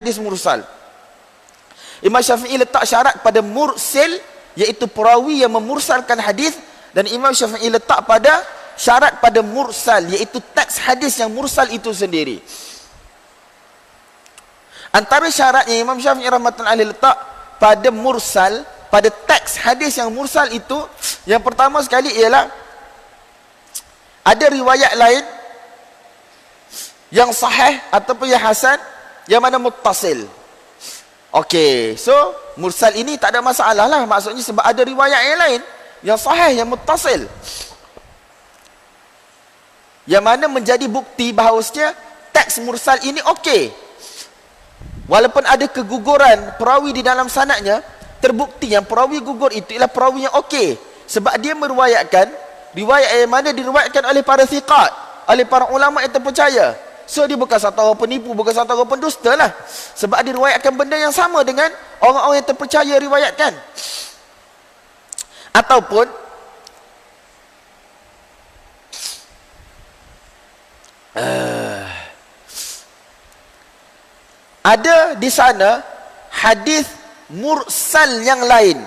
hadis mursal. Imam Syafi'i letak syarat pada mursil, iaitu perawi yang memursalkan hadis, dan Imam Syafi'i letak pada syarat pada mursal, iaitu teks hadis yang mursal itu sendiri. Antara syarat yang Imam Syafi'i rahmatullahi alaihi letak pada mursal, pada teks hadis yang mursal itu, yang pertama sekali ialah ada riwayat lain yang sahih ataupun yang hasan yang mana muttasil. Okey, so mursal ini tak ada masalah lah, maksudnya sebab ada riwayat yang lain yang sahih, yang muttasil, yang mana menjadi bukti bahawasanya teks mursal ini okey. Walaupun ada keguguran perawi di dalam sanadnya, terbukti yang perawi gugur itu ialah perawi yang okey, sebab dia meriwayatkan riwayat yang mana diriwayatkan oleh para thiqat, oleh para ulama yang terpercaya. So dia bukan satu orang penipu, bukan satu orang pendusta lah, sebab dia riwayatkan benda yang sama dengan orang-orang yang terpercaya riwayatkan. Ataupun ada di sana hadis mursal yang lain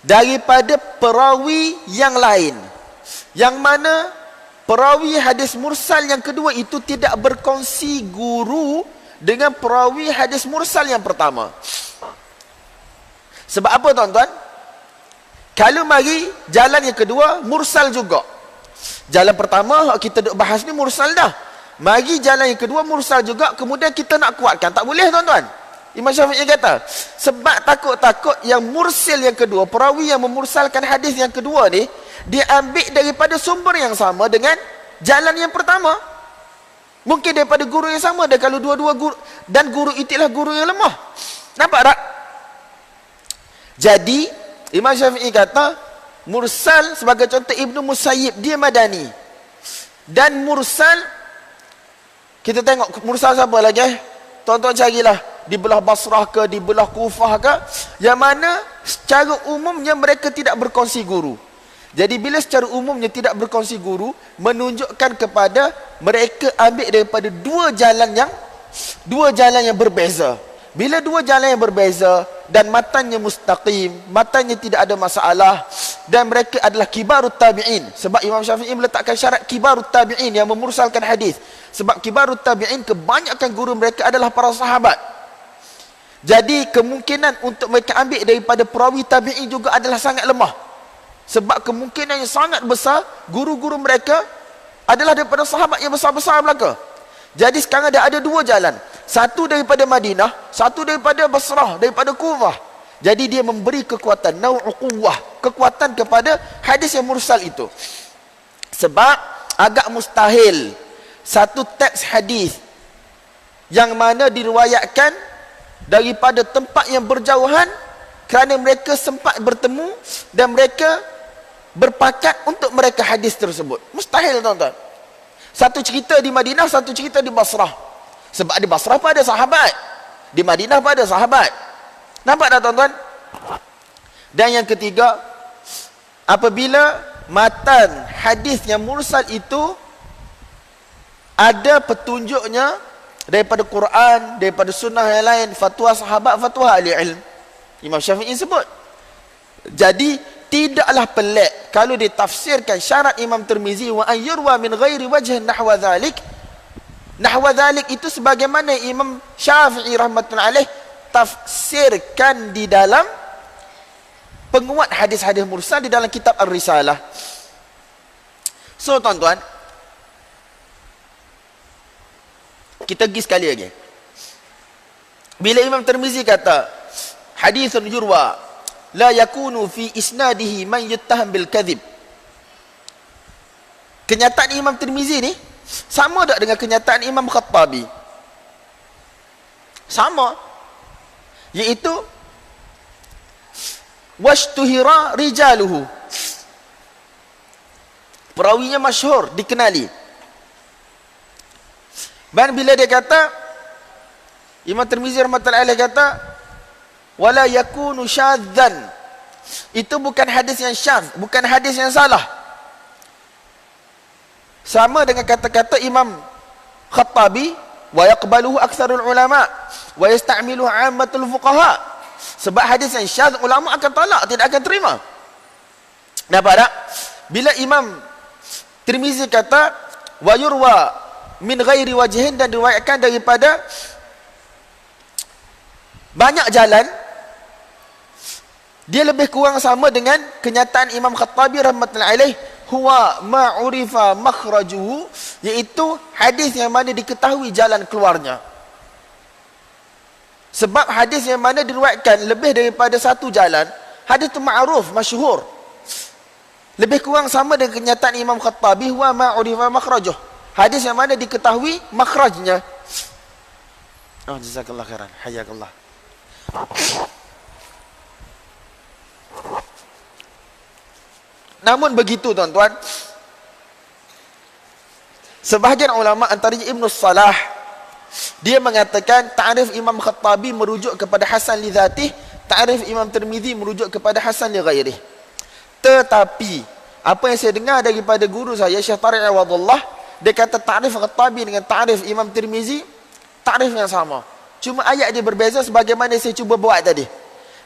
daripada perawi yang lain, yang mana perawi hadis mursal yang kedua itu tidak berkongsi guru dengan perawi hadis mursal yang pertama. Sebab apa tuan-tuan? Kalau mari jalan yang kedua mursal juga. Jalan pertama kita duk bahas ni mursal dah. Mari jalan yang kedua mursal juga, kemudian kita nak kuatkan, tak boleh tuan-tuan. Imam Syafi'i kata, sebab takut-takut yang mursil yang kedua, perawi yang memursalkan hadis yang kedua ni, dia ambil daripada sumber yang sama dengan jalan yang pertama. Mungkin daripada guru yang sama, dan kalau dua-dua guru, dan guru itulah guru yang lemah. Nampak tak? Jadi Imam Syafi'i kata mursal, sebagai contoh Ibnu Musayyib, dia Madani. Dan mursal, kita tengok mursal siapa lagi? Tuan-tuan carilah di belah Basrah ke, di belah Kufah ke, yang mana secara umumnya mereka tidak berkongsi guru. Jadi bila secara umumnya tidak berkongsi guru, menunjukkan kepada mereka ambil daripada dua jalan yang berbeza. Bila dua jalan yang berbeza dan matanya mustaqim, matanya tidak ada masalah, dan mereka adalah kibarut tabi'in. Sebab Imam Syafi'i meletakkan syarat kibarut tabi'in yang memursalkan hadis. Sebab kibarut tabi'in kebanyakan guru mereka adalah para sahabat. Jadi kemungkinan untuk mereka ambil daripada perawi tabi'in juga adalah sangat lemah. Sebab kemungkinan yang sangat besar guru-guru mereka adalah daripada sahabat yang besar-besar belaka. Jadi sekarang dah ada dua jalan. Satu daripada Madinah, satu daripada Basrah, daripada Kufah. Jadi dia memberi kekuatan, nau'u quwwah, kekuatan kepada hadis yang mursal itu. Sebab agak mustahil satu teks hadis yang mana diriwayatkan daripada tempat yang berjauhan, kerana mereka sempat bertemu dan mereka berpakat untuk mereka hadis tersebut. Mustahil tuan-tuan. Satu cerita di Madinah, satu cerita di Basrah. Sebab di Basrah pun ada sahabat, di Madinah pun ada sahabat. Nampak tak tuan-tuan? Dan yang ketiga, apabila matan hadis yang mursal itu ada petunjuknya daripada Quran, daripada sunnah yang lain, fatwa sahabat, fatwa ahli ilm, Imam Syafi'i sebut. Jadi tidaklah pelik kalau ditafsirkan syarat Imam Tirmizi, wa an yurwa min ghairi wajhin nahwa dhalik. Nahwa dhalik itu sebagaimana Imam Syafi'i rahmatullahi alaih tafsirkan di dalam penguat hadis-hadis mursal di dalam kitab Ar-Risalah. So tuan-tuan, kita pergi sekali lagi. Bila Imam Tirmizi kata hadithun yurwa la yakunu fi isnadihi man yuttaham bil kadhib, kenyataan Imam Tirmizi ni sama tak dengan kenyataan Imam Khattabi? Sama, iaitu washtuhira rijaluhu, perawinya masyhur, dikenali. Dan bila dia kata, Imam Tirmizi rahmatullahi alaih kata wala yakunu syadzan, itu bukan hadis yang syadz, bukan hadis yang salah. Sama dengan kata-kata Imam Khattabi, wa yaqbaluhu aktsarul ulama wa yasta'miluhu 'ammatul fuqaha. Sebab hadis yang syadz ulama akan tolak, tidak akan terima. Nampak tak? Bila Imam Tirmizi kata wa yurwa min ghairi wajhin, dan diriwayatkan daripada banyak jalan, dia lebih kurang sama dengan kenyataan Imam Khattabi rahmatullahi alaih, huwa ma'urifa makhrajuhu, iaitu hadis yang mana diketahui jalan keluarnya. Sebab hadis yang mana diriwayatkan lebih daripada satu jalan, hadis itu ma'ruf, masyhur, lebih kurang sama dengan kenyataan Imam Khattabi, huwa ma'urifa makhrajuh, hadis yang mana diketahui makhrajnya. Oh, jazakallah khairan, hayakallah. Namun begitu tuan-tuan, sebahagian ulama antaranya Ibn Salah, dia mengatakan ta'rif Imam Khattabi merujuk kepada Hasan li dzatih, ta'rif Imam Tirmizi merujuk kepada Hasan li ghairih. Tetapi apa yang saya dengar daripada guru saya Syekh Tariq Awadullah, dia kata ta'rif Khattabi dengan ta'rif Imam Tirmizi ta'rif yang sama, cuma ayat dia berbeza sebagaimana saya cuba buat tadi.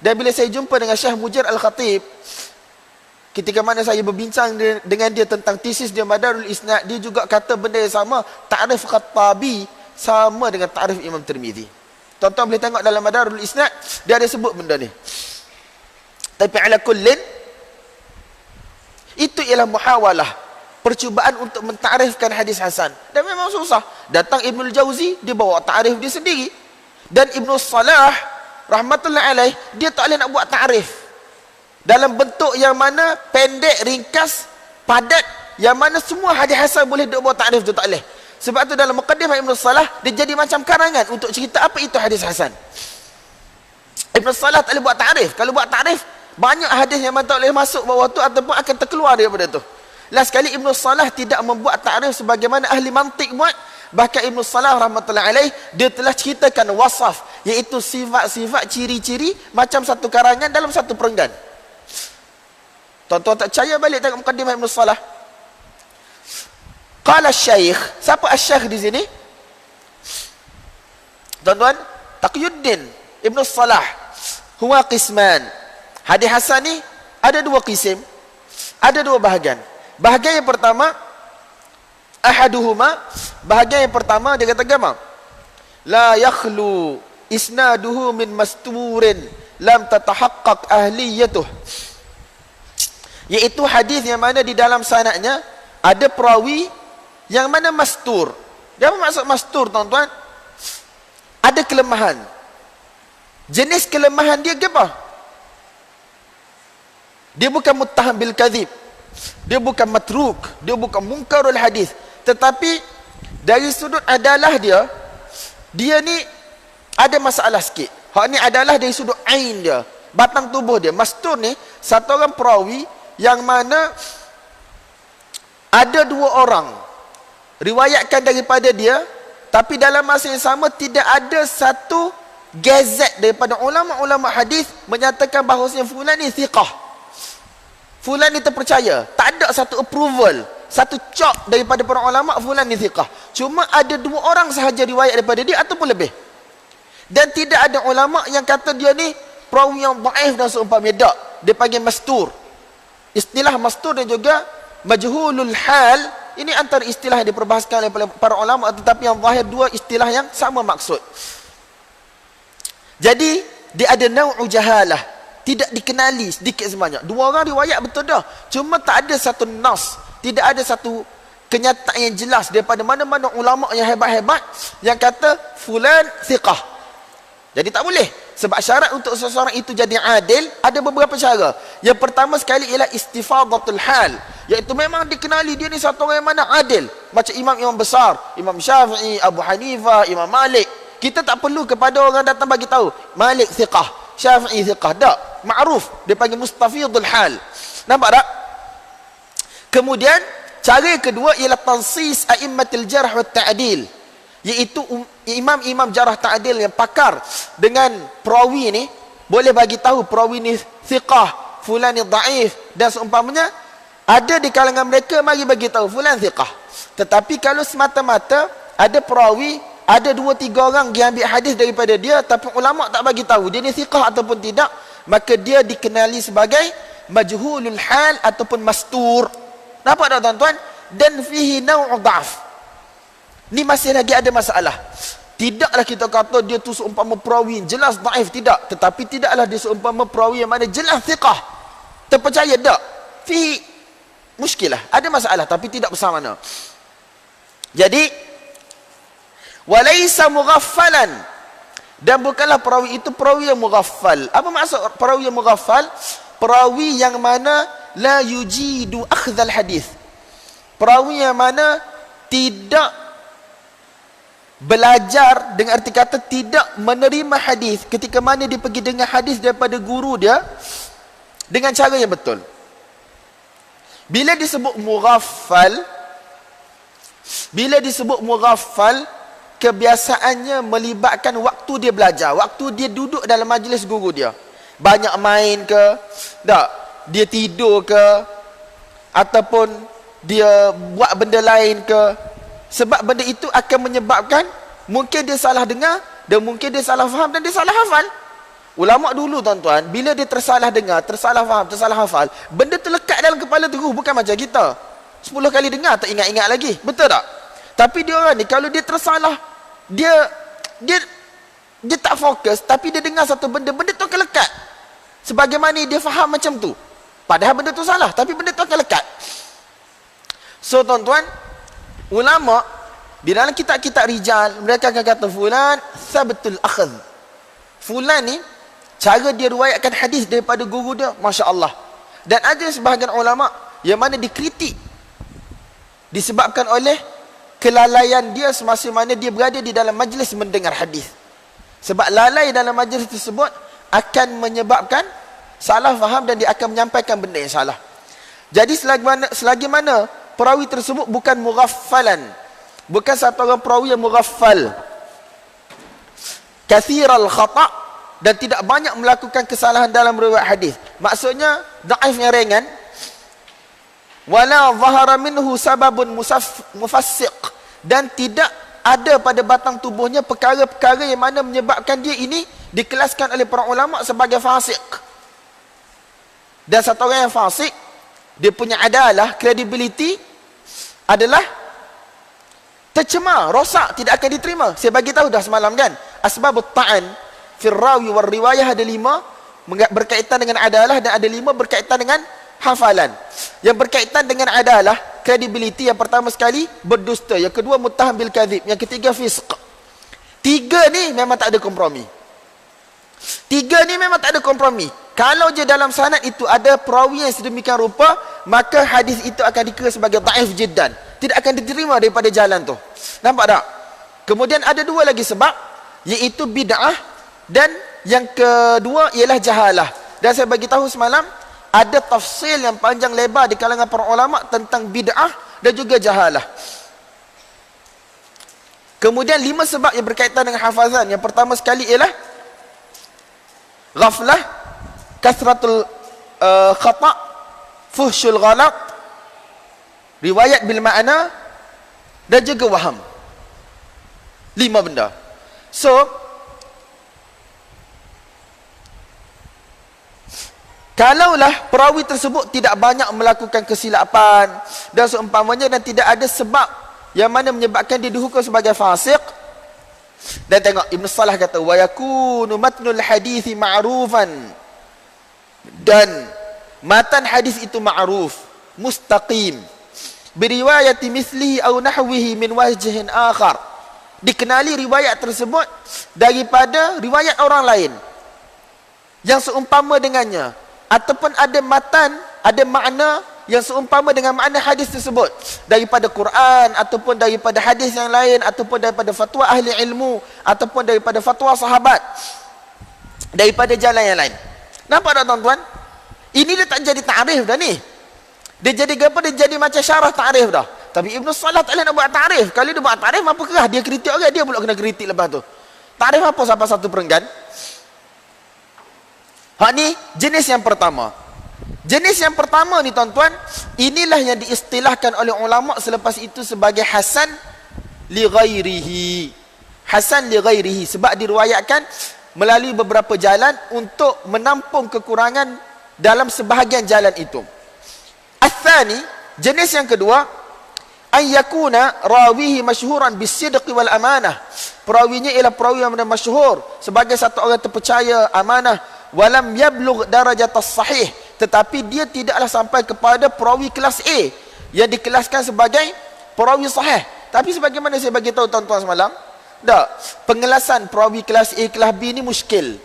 Dan bila saya jumpa dengan Syekh Mujir Al-Khatib, ketika mana saya berbincang dengan dia tentang tesis dia Madarul Isnad, dia juga kata benda yang sama, ta'rif Khattabi sama dengan ta'rif Imam Tirmizi. Tuan-tuan boleh tengok dalam Madarul Isnad, dia ada sebut benda ni. Tapi ala kullin, itu ialah muhawalah, percubaan untuk mentarifkan hadis hasan. Dan memang susah. Datang Ibnul Jauzi, dia bawa ta'rif dia sendiri. Dan Ibnu Salah rahmatullahi alaih, dia tak boleh nak buat ta'rif dalam bentuk yang mana pendek, ringkas, padat, yang mana semua hadis hasan boleh dia buat ta'rif tu, tak boleh. Sebab tu dalam Muqaddimah Ibnu Salah, dia jadi macam karangan untuk cerita apa itu hadis hasan. Ibnu Salah tak boleh buat ta'rif. Kalau buat ta'rif, banyak hadis yang tak boleh masuk bawah tu ataupun akan terkeluar daripada tu. Last sekali Ibnu Salah tidak membuat ta'rif sebagaimana ahli mantik buat. Bahkan Ibnu Salah rahmatullahi alaih, dia telah ceritakan wasaf, iaitu sifat-sifat, ciri-ciri macam satu karangan dalam satu perenggan. Tuan-tuan tak percaya, balik tengok Muqaddimah Ibnu Salah. Qala Syekh, siapa Asy-Syekh di sini? Tuan-tuan, Taqiyuddin Ibnu Salah, huwa qisman. Hadis hasan ni ada dua qisim, ada dua bahagian. Bahagian yang pertama, ahaduhuma, bahagian yang pertama dia kata apa? La yakhlu isnaduhu min masturin lam tatahaqqaq ahliyatuh. Iaitu hadis yang mana di dalam sanadnya ada perawi yang mana mastur. Dia apa maksud mastur, tuan-tuan? Ada kelemahan. Jenis kelemahan dia apa? Dia bukan muttaham bil kadzib, dia bukan matruk, dia bukan munkarul hadis, tetapi dari sudut adalah dia ni ada masalah sikit. Hak ni adalah dari sudut ain dia, batang tubuh dia. Mastur ni satu orang perawi yang mana ada dua orang riwayatkan daripada dia, tapi dalam masa yang sama tidak ada satu gazet daripada ulama-ulama hadis menyatakan bahawasanya fulan ni thiqah, fulan ni terpercaya. Tak ada satu approval, satu cop daripada para ulama fulan ni thiqah. Cuma ada dua orang sahaja riwayat daripada dia ataupun lebih. Dan tidak ada ulama yang kata dia ni perawi yang dhaif dan seumpamanya. Tak, dia panggil mastur. Istilah mastur dan juga majhulul hal, ini antara istilah yang diperbahaskan oleh para ulama, tetapi yang zahir dua istilah yang sama maksud. Jadi dia ada nau'u jahalah, tidak dikenali sedikit sebanyak. Dua orang riwayat betul dah, cuma tak ada satu nas, tidak ada satu kenyataan yang jelas daripada mana-mana ulama yang hebat-hebat yang kata fulan thiqah. Jadi tak boleh. Sebab syarat untuk seseorang itu jadi adil ada beberapa cara. Yang pertama sekali ialah istifadatul hal, iaitu memang dikenali dia ni satu orang yang mana adil. Macam imam-imam besar, Imam Syafi'i, Abu Hanifah, Imam Malik. Kita tak perlu kepada orang datang bagi tahu Malik thiqah, Syafi'i thiqah. Tak, ma'ruf, dia panggil mustafidul hal. Nampak tak? Kemudian cara yang kedua ialah tansis a'immatil jarh wa ta'dil, iaitu imam-imam jarah ta'dil yang pakar dengan perawi ni boleh bagi tahu perawi ni thiqah, fulan ni dhaif dan seumpamanya. Ada di kalangan mereka mari bagi tahu fulan thiqah. Tetapi kalau semata-mata ada perawi ada 2-3 orang yang ambil hadis daripada dia, tapi ulama tak bagi tahu dia ni thiqah ataupun tidak, maka dia dikenali sebagai majhulul hal ataupun mastur. Nampak tak tuan-tuan? Dan fihi naw'u dha'f. Ni masih lagi ada masalah. Tidaklah kita kata dia tu seumpama perawi jelas dhaif, tidak. Tetapi tidaklah dia seumpama perawi yang mana jelas thiqah, terpercaya, tak. Fihi muskilah, ada masalah, tapi tidak besar mana. Jadi walaysa mughaffalan, dan bukanlah perawi itu perawi yang mughaffal. Apa maksud perawi yang mughaffal? Perawi yang mana la yujidu akhdhal hadis, perawi yang mana tidak belajar, dengan arti kata tidak menerima hadis ketika mana dia pergi dengar hadis daripada guru dia dengan cara yang betul. Bila disebut mughaffal, kebiasaannya melibatkan waktu dia belajar, waktu dia duduk dalam majlis guru dia. Banyak main ke, tak, dia tidur ke, ataupun dia buat benda lain ke. Sebab benda itu akan menyebabkan mungkin dia salah dengar, dan mungkin dia salah faham, dan dia salah hafal. Ulama dulu tuan-tuan, bila dia tersalah dengar, tersalah faham, tersalah hafal, benda tu lekat dalam kepala terus. Bukan macam kita 10 kali dengar tak ingat-ingat lagi, betul tak? Tapi dia orang ni, kalau dia tersalah, dia tak fokus, tapi dia dengar satu benda tu akan lekat sebagaimana dia faham macam tu, padahal benda tu salah, tapi benda tu akan lekat. So tuan-tuan, ulama di dalam kitab-kitab rijal, mereka akan kata fulan sabtul akhadh, fulan ni cara dia riwayatkan hadis daripada guru dia, Masya Allah. Dan ada sebahagian ulama yang mana dikritik disebabkan oleh kelalaian dia semasa mana dia berada di dalam majlis mendengar hadis. Sebab lalai dalam majlis tersebut akan menyebabkan salah faham, dan dia akan menyampaikan benda yang salah. Jadi selagi mana perawi tersebut bukan mughaffalan, bukan satu orang perawi yang mughaffal, kathiral khata', dan tidak banyak melakukan kesalahan dalam riwayat hadis, maksudnya dhaif yang ringan, wala zahara minhu sababun mufassiq, dan tidak ada pada batang tubuhnya perkara-perkara yang mana menyebabkan dia ini dikelaskan oleh para ulama sebagai fasik. Dan satu orang yang fasik, dia punya adalah credibility adalah tercemar, rosak, tidak akan diterima. Saya bagi tahu dah semalam kan, asbabut ta'an fil rawi wal riwayah ada 5 berkaitan dengan adalah, dan ada 5 berkaitan dengan hafalan. Yang berkaitan dengan adalah credibility, yang pertama sekali berdusta, yang kedua muttaham bil kadhib, yang ketiga fisq. 3 ni memang tak ada kompromi. 3 ni memang tak ada kompromi. Kalau je dalam sanad itu ada perawi yang sedemikian rupa, maka hadis itu akan dikira sebagai dhaif jiddan, tidak akan diterima daripada jalan tu. Nampak tak? Kemudian ada 2 lagi sebab, iaitu bid'ah, dan yang kedua ialah jahalah. Dan saya bagi tahu semalam, ada tafsil yang panjang lebar di kalangan para ulama tentang bid'ah dan juga jahalah. Kemudian 5 sebab yang berkaitan dengan hafazan. Yang pertama sekali ialah ghaflah, kasratul khata', fuhsyul ghalat, riwayat bil ma'na, dan juga waham. 5 benda. So kalaulah perawi tersebut tidak banyak melakukan kesilapan dan seumpamanya, dan tidak ada sebab yang mana menyebabkan dia dihukum sebagai fasik, dan tengok Ibn Salah kata wa yakunu matnul hadithi ma'rufan, dan matan hadis itu ma'ruf, mustaqim, biriwayati mislihi aw nahwihi min wajhin akhar, dikenali riwayat tersebut daripada riwayat orang lain yang seumpama dengannya, ataupun ada matan, ada makna yang seumpama dengan makna hadis tersebut daripada Quran, ataupun daripada hadis yang lain, ataupun daripada fatwa ahli ilmu, ataupun daripada fatwa sahabat, daripada jalan yang lain. Nampak tak tuan-tuan? Ini dia tak jadi ta'rif dah ni. Dia jadi apa? Dia jadi macam syarah ta'rif dah. Tapi Ibn Salah tak boleh nak buat ta'rif. Kalau dia buat ta'rif, apa kerah? Dia kritik orang, dia pula kena kritik lepas tu. Ta'rif apa sampai satu perenggan? Hak ni jenis yang pertama. Jenis yang pertama ni tuan-tuan, inilah yang diistilahkan oleh ulama selepas itu sebagai hasan li ghairihi. hasan li ghairihi, sebab diriwayatkan melalui beberapa jalan untuk menampung kekurangan dalam sebahagian jalan itu. Athani, jenis yang kedua, an yakuna rawihi masyhuran bisidq wal amanah. Perawinya ialah perawi yang masyhur sebagai satu orang terpercaya, amanah, walam yablugh darajat as-sahih, tetapi dia tidaklah sampai kepada perawi kelas A yang dikelaskan sebagai perawi sahih. Tapi sebagaimana saya bagi tahu tuan-tuan semalam, tak, pengelasan perawi kelas A kelas B ni muskil.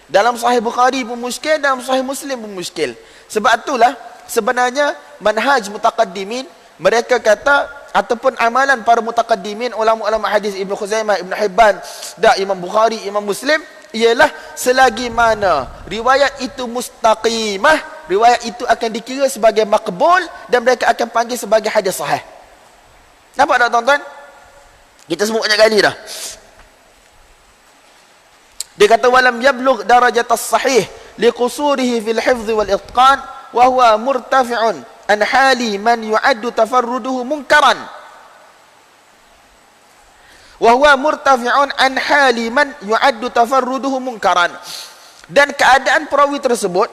Dalam Sahih Bukhari pun muskil, dalam Sahih Muslim pun muskil. Sebab itulah sebenarnya manhaj mutaqaddimin, mereka kata ataupun amalan para mutaqaddimin, ulama-ulama hadis Ibnu Khuzaimah, Ibnu Hibban, dan Imam Bukhari, Imam Muslim, ialah selagi mana riwayat itu mustaqimah, riwayat itu akan dikira sebagai makbul dan mereka akan panggil sebagai hadis sahih. Nampak tak tuan-tuan? Kita sebut banyak kali dah. Dia kata walam yablugh darajat as-sahih liqusurihi fil hifdh wal itqan wa huwa murtafi'un an hali man yu'addu tafarruduhu munkaran. Wa huwa murtafi'un an hali man yu'addu tafarruduhu munkaran. Dan keadaan perawi tersebut,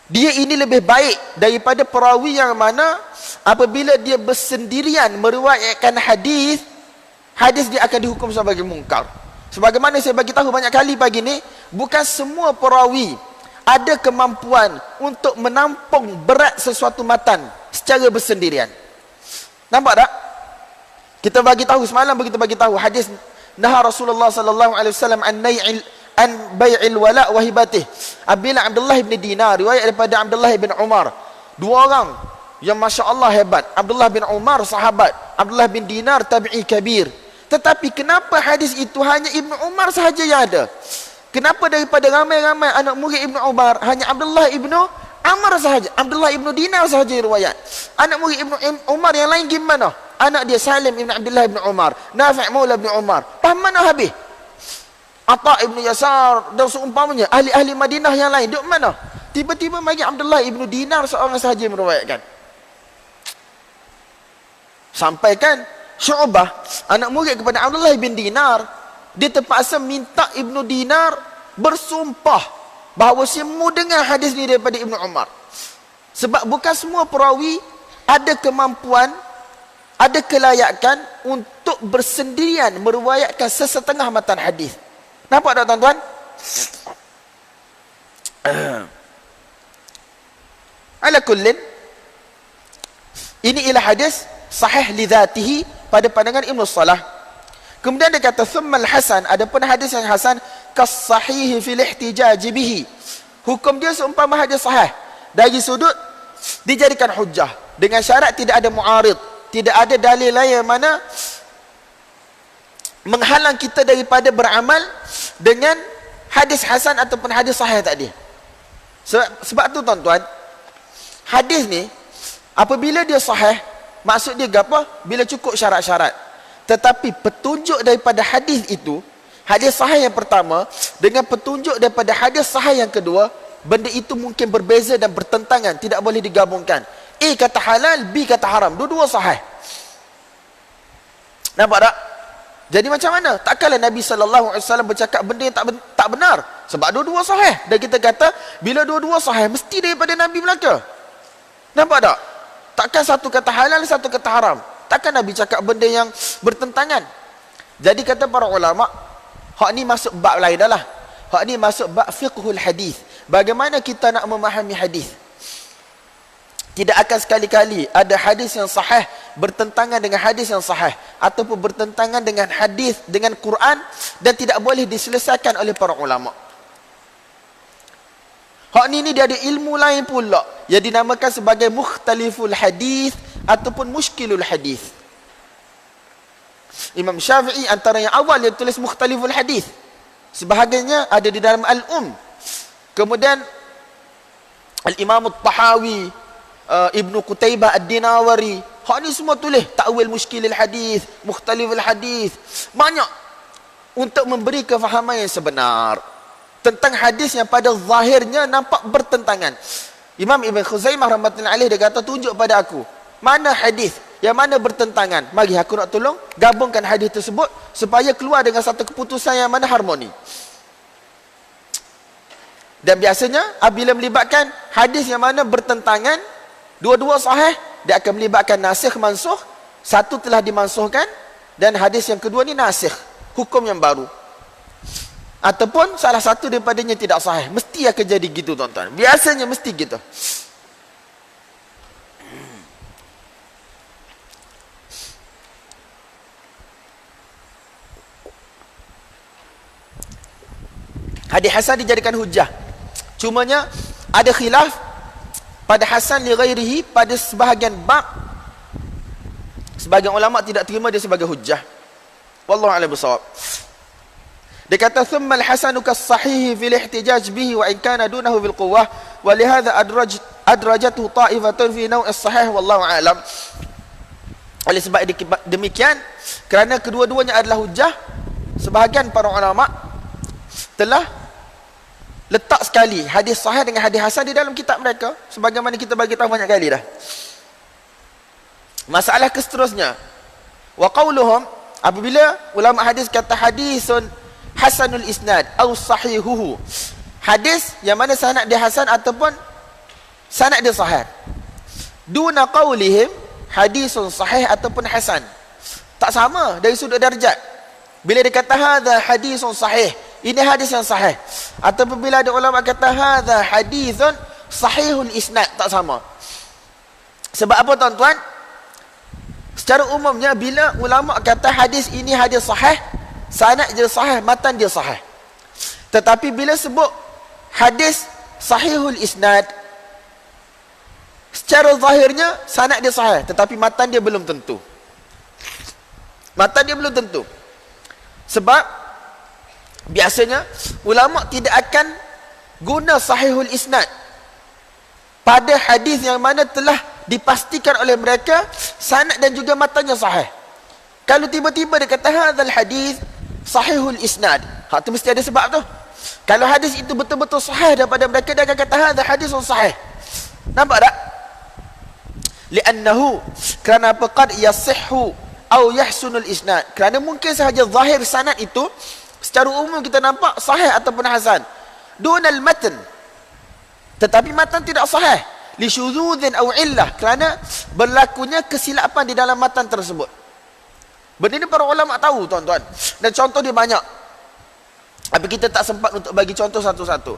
dia ini lebih baik daripada perawi yang mana apabila dia bersendirian meriwayatkan hadis, hadis dia akan dihukum sebagai mungkar. Sebagaimana saya bagi tahu banyak kali pagi ni, bukan semua perawi ada kemampuan untuk menampung berat sesuatu matan secara bersendirian. Nampak tak? Kita bagi tahu semalam, begitu bagi tahu hadis naha Rasulullah sallallahu alaihi wasallam an bai'il wala wa hibatih. Abdullah bin Dinar, riwayat daripada Abdullah bin Umar. Dua orang yang masya-Allah hebat. Abdullah bin Umar sahabat, Abdullah bin Dinar tabi'i kabir. Tetapi kenapa hadis itu hanya Ibnu Umar sahaja yang ada? Kenapa daripada ramai-ramai anak murid Ibnu Umar hanya Abdullah ibnu Amr sahaja, Abdullah ibnu Dinar sahaja riwayat? Anak murid Ibnu Umar yang lain gimana? Anak dia Salim ibnu Abdullah ibnu Umar, Nafi' maula ibnu Umar. Faham mana habis? Atha ibnu Yasar dan seumpamanya, ahli-ahli Madinah yang lain duduk mana? Tiba-tiba bagi Abdullah ibnu Dinar seorang sahaja meriwayatkan. Sampaikan Syu'bah, anak murid kepada Abdullah bin Dinar, dia terpaksa minta Ibnu Dinar bersumpah bahawa dia mau dengar hadis ni daripada Ibnu Umar. Sebab bukan semua perawi ada kemampuan, ada kelayakan untuk bersendirian meriwayatkan sesetengah matan hadis. Nampak tak tuan-tuan? Ala kullin, ini ialah hadis sahih li dhatihi pada pandangan Ibnu Salah. Kemudian dia kata thumma al-hasan, adapun hadis yang hasan kas-sahih fil ihtijaj bihi. Hukum dia seumpama hadis sahih dari sudut dijadikan hujjah dengan syarat tidak ada muarid, tidak ada dalil lain yang mana menghalang kita daripada beramal dengan hadis hasan ataupun hadis sahih tadi. Sebab tu tuan-tuan, hadis ni apabila dia sahih, maksud dia apa? Bila cukup syarat-syarat. Tetapi petunjuk daripada hadis itu, hadis sahih yang pertama dengan petunjuk daripada hadis sahih yang kedua, benda itu mungkin berbeza dan bertentangan, tidak boleh digabungkan. A kata halal, B kata haram, dua-dua sahih. Nampak tak? Jadi macam mana? Takkanlah Nabi SAW bercakap benda yang tak benar, sebab dua-dua sahih. Dan kita kata bila dua-dua sahih mesti daripada Nabi belaka. Nampak tak? Takkan satu kata halal, satu kata haram. Takkan Nabi cakap benda yang bertentangan. Jadi kata para ulama, hak ni masuk bab lain dah lah. Hak ni masuk bab fiqhul hadis. Bagaimana kita nak memahami hadis? Tidak akan sekali-kali ada hadis yang sahih bertentangan dengan hadis yang sahih, ataupun bertentangan dengan hadis dengan Quran, dan tidak boleh diselesaikan oleh para ulama. Hak ni dia ada ilmu lain pula yang dinamakan sebagai mukhtaliful hadis ataupun muskilul hadis. Imam Syafi'i antara yang awal yang tulis mukhtaliful hadis. Sebahagiannya ada di dalam Al-Um. Kemudian Al-Imam At-Tahawi, Ibnu Qutaibah Ad-Dinawari, hak ni semua tulis ta'wil muskilul hadis, mukhtaliful hadis. Banyak untuk memberi kefahaman yang sebenar tentang hadis yang pada zahirnya nampak bertentangan. Imam Ibn Khuzaimah rahmatullahi alaih dia kata, tunjuk pada aku mana hadis yang mana bertentangan. Mari aku nak tolong gabungkan hadis tersebut supaya keluar dengan satu keputusan yang mana harmoni. Dan biasanya apabila melibatkan hadis yang mana bertentangan, dua-dua sahih, dia akan melibatkan nasikh mansukh. Satu telah dimansuhkan dan hadis yang kedua ni nasikh, hukum yang baru. Ataupun salah satu daripadanya tidak sahih. Mesti akan jadi gitu tuan-tuan. Biasanya mesti gitu. Hadis hasan dijadikan hujah. Cumanya ada khilaf pada hasan li ghairihi, pada sebahagian bab. Sebahagian ulama tidak terima dia sebagai hujah. Wallahu a'lam bissawab. Dia kata thumma al-hasanu kas-sahih fil ihtijaj bihi wa in kana dunahu bil quwwah wa li hadha adrajatuhu ta'ifatun fi naw' as-sahih wallahu a'lam. Oleh sebab demikian, kerana kedua-duanya adalah hujah, sebahagian para ulama telah letak sekali hadis sahih dengan hadis hasan di dalam kitab mereka, sebagaimana kita bagi tahu banyak kali dah. Masalah seterusnya, wa qauluhum, apabila ulama hadis kata hadisun hasanul isnad atau sahihuhu, hadis yang mana sanad dia hasan ataupun sanad dia sahih, duna qaulihim hadisun sahih ataupun hasan, tak sama dari sudut darjat. Bila dia kata hadza hadisun sahih, ini hadis yang sahih, ataupun bila ada ulama kata hadza hadithun sahihul isnad, tak sama. Sebab apa tuan-tuan? Secara umumnya bila ulama kata hadis ini hadis sahih, sanad dia sahih, matan dia sahih. Tetapi bila sebut hadis sahihul isnad, secara zahirnya sanad dia sahih, tetapi matan dia belum tentu. Matan dia belum tentu. Sebab biasanya ulama tidak akan guna sahihul isnad pada hadis yang mana telah dipastikan oleh mereka sanad dan juga matanya sahih. Kalau tiba-tiba dia kata hadzal hadis sahihul isnad, hak tu mesti ada sebab tu. Kalau hadis itu betul-betul sahih daripada mereka, dia akan kata hadzal hadisun sahih. Nampak tak? Li'annahu, kerana apa? Qad yasihhu au yahsunul isnad, kerana mungkin sahaja zahir sanad itu secara umum kita nampak sahih ataupun hasan, dunal matan, tetapi matan tidak sahih, li syuzudzin aw illah, kerana berlakunya kesilapan di dalam matan tersebut. Benda ni para ulama tahu tuan-tuan, dan contoh dia banyak, tapi kita tak sempat untuk bagi contoh satu-satu.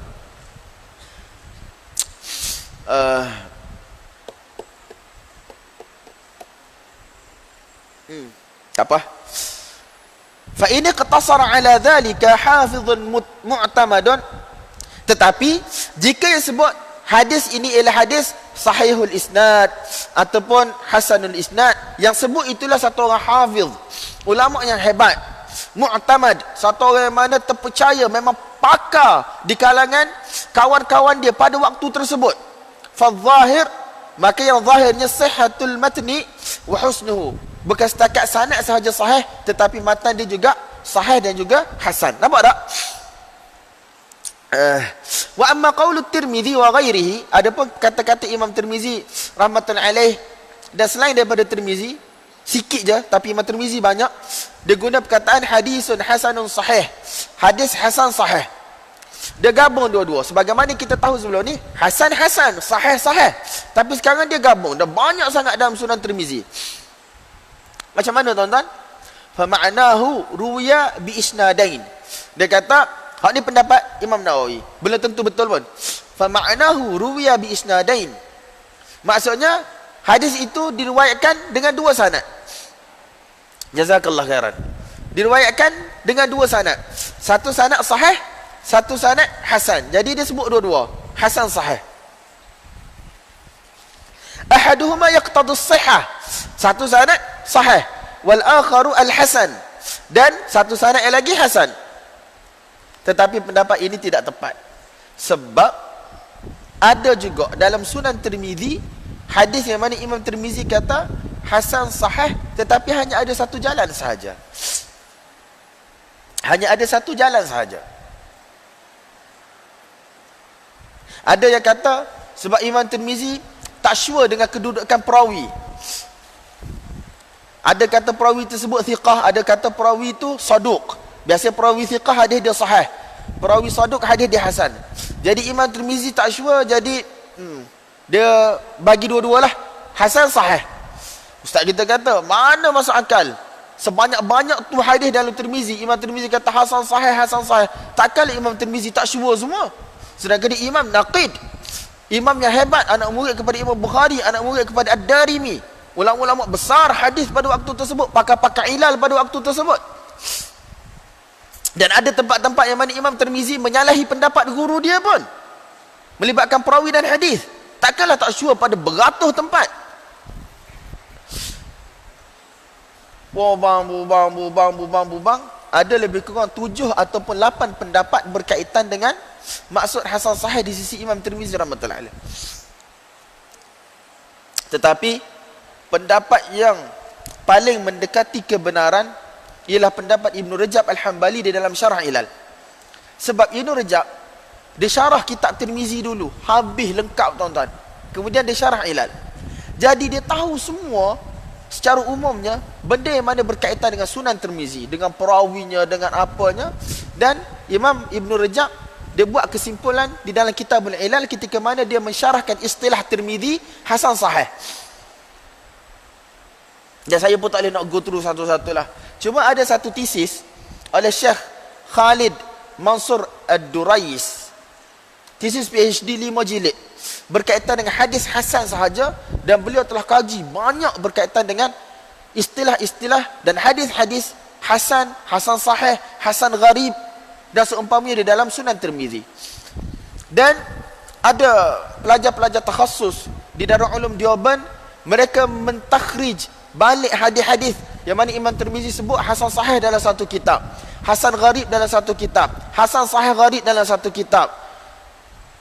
Apa? Fa ini qatasara ala dhalika hafizun mu'tamadun. Tetapi jika yang sebut hadis ini ialah hadis sahihul isnad ataupun hasanul isnad, yang sebut itulah satu orang hafiz, ulama yang hebat, mu'tamad, satu orang yang mana terpercaya, memang pakar di kalangan kawan-kawan dia pada waktu tersebut. Fa zahir, maka yang zahirnya sihhatul matni wa husnuhu, bukan setakat sanad sahaja sahih, tetapi matan dia juga sahih dan juga hasan. Nampak tak? Wa amma qaulu Tirmizi wa ghairihi, adapun kata-kata Imam Tirmizi rahmatullahi alaih dan selain daripada Tirmizi, sikit je, tapi Imam Tirmizi banyak, dia guna perkataan hadisun hasanun sahih, hadis hasan sahih. Dia gabung dua-dua. Sebagaimana kita tahu sebelum ni, hasan sahih, tapi sekarang dia gabung, dah banyak sangat dalam Sunan Tirmizi. Macam mana tuan-tuan? Fa ma'nahu ruwiya bi isnadain. Dia kata, hak ni pendapat Imam Nawawi, belum tentu betul pun. Fa ma'nahu ruwiya bi isnadain, maksudnya hadis itu diriwayatkan dengan dua sanad. Jazakallah khairan. Diriwayatkan dengan dua sanad. Satu sanad sahih, satu sanad hasan. Jadi dia sebut dua-dua, hasan sahih. Ahaduhuma yaqtadu as-sihah, satu sanad sahih, wal akharu al-hasan, dan satu sanad yang lagi hasan. Tetapi pendapat ini tidak tepat, sebab ada juga dalam Sunan Tirmizi hadis yang mana Imam Tirmizi kata hasan sahih, tetapi hanya ada satu jalan sahaja. Hanya ada satu jalan sahaja. Ada yang kata sebab Imam Tirmizi tak sure dengan kedudukan perawi, Ada kata perawi tersebut thiqah, ada kata perawi itu saduq. Biasa perawi thiqah hadis dia sahih, perawi saduq hadis dia hasan. Jadi Imam Tirmizi tak sure, jadi dia bagi dua-dualah, hasan sahih. Ustaz kita kata, mana masuk akal? Sebanyak-banyak tu hadis dalam Tirmizi, Imam Tirmizi kata hasan sahih, hasan sahih. Takkan Imam Tirmizi tak sure semua? Sedangkan dia imam naqid, imam yang hebat, anak murid kepada Imam Bukhari, anak murid kepada Ad-Darimi, ulama-ulama besar hadis pada waktu tersebut, pakar-pakar ilal pada waktu tersebut. Dan ada tempat-tempat yang mana Imam Tirmizi menyalahi pendapat guru dia pun, melibatkan perawi dan hadis. Takkanlah tak sure pada beratus tempat. Bubang. Ada lebih kurang 7 ataupun 8 pendapat berkaitan dengan maksud hasan sahih di sisi Imam Tirmizi rahmatullahi alaih. Tetapi pendapat yang paling mendekati kebenaran ialah pendapat Ibn Rajab Al-Hambali di dalam Syarah Ilal. Sebab Ibn Rajab dia syarah kitab Tirmizi dulu, habis lengkap tuan-tuan. Kemudian dia syarah Ilal. Jadi dia tahu semua secara umumnya benda yang mana berkaitan dengan Sunan Tirmizi, dengan perawinya, dengan apanya. Dan Imam Ibn Rajab dia buat kesimpulan di dalam Kitabul Ilal ketika mana dia mensyarahkan istilah Tirmizi hasan sahih. Dan saya pun tak boleh nak go through satu-satu lah. Cuma ada satu tesis oleh Syekh Khalid Mansur Ad-Durais, tesis PhD 5 jilid, berkaitan dengan hadis hasan sahaja. Dan beliau telah kaji banyak berkaitan dengan istilah-istilah dan hadis-hadis hasan, hasan sahih, hasan gharib dan seumpamanya di dalam Sunan Tirmizi. Dan ada pelajar-pelajar takhassus di Darul Ulum Deoban, mereka mentakhrij balik hadis-hadis yang mana Imam Tirmizi sebut hasan sahih dalam satu kitab, hasan gharib dalam satu kitab, hasan sahih gharib dalam satu kitab,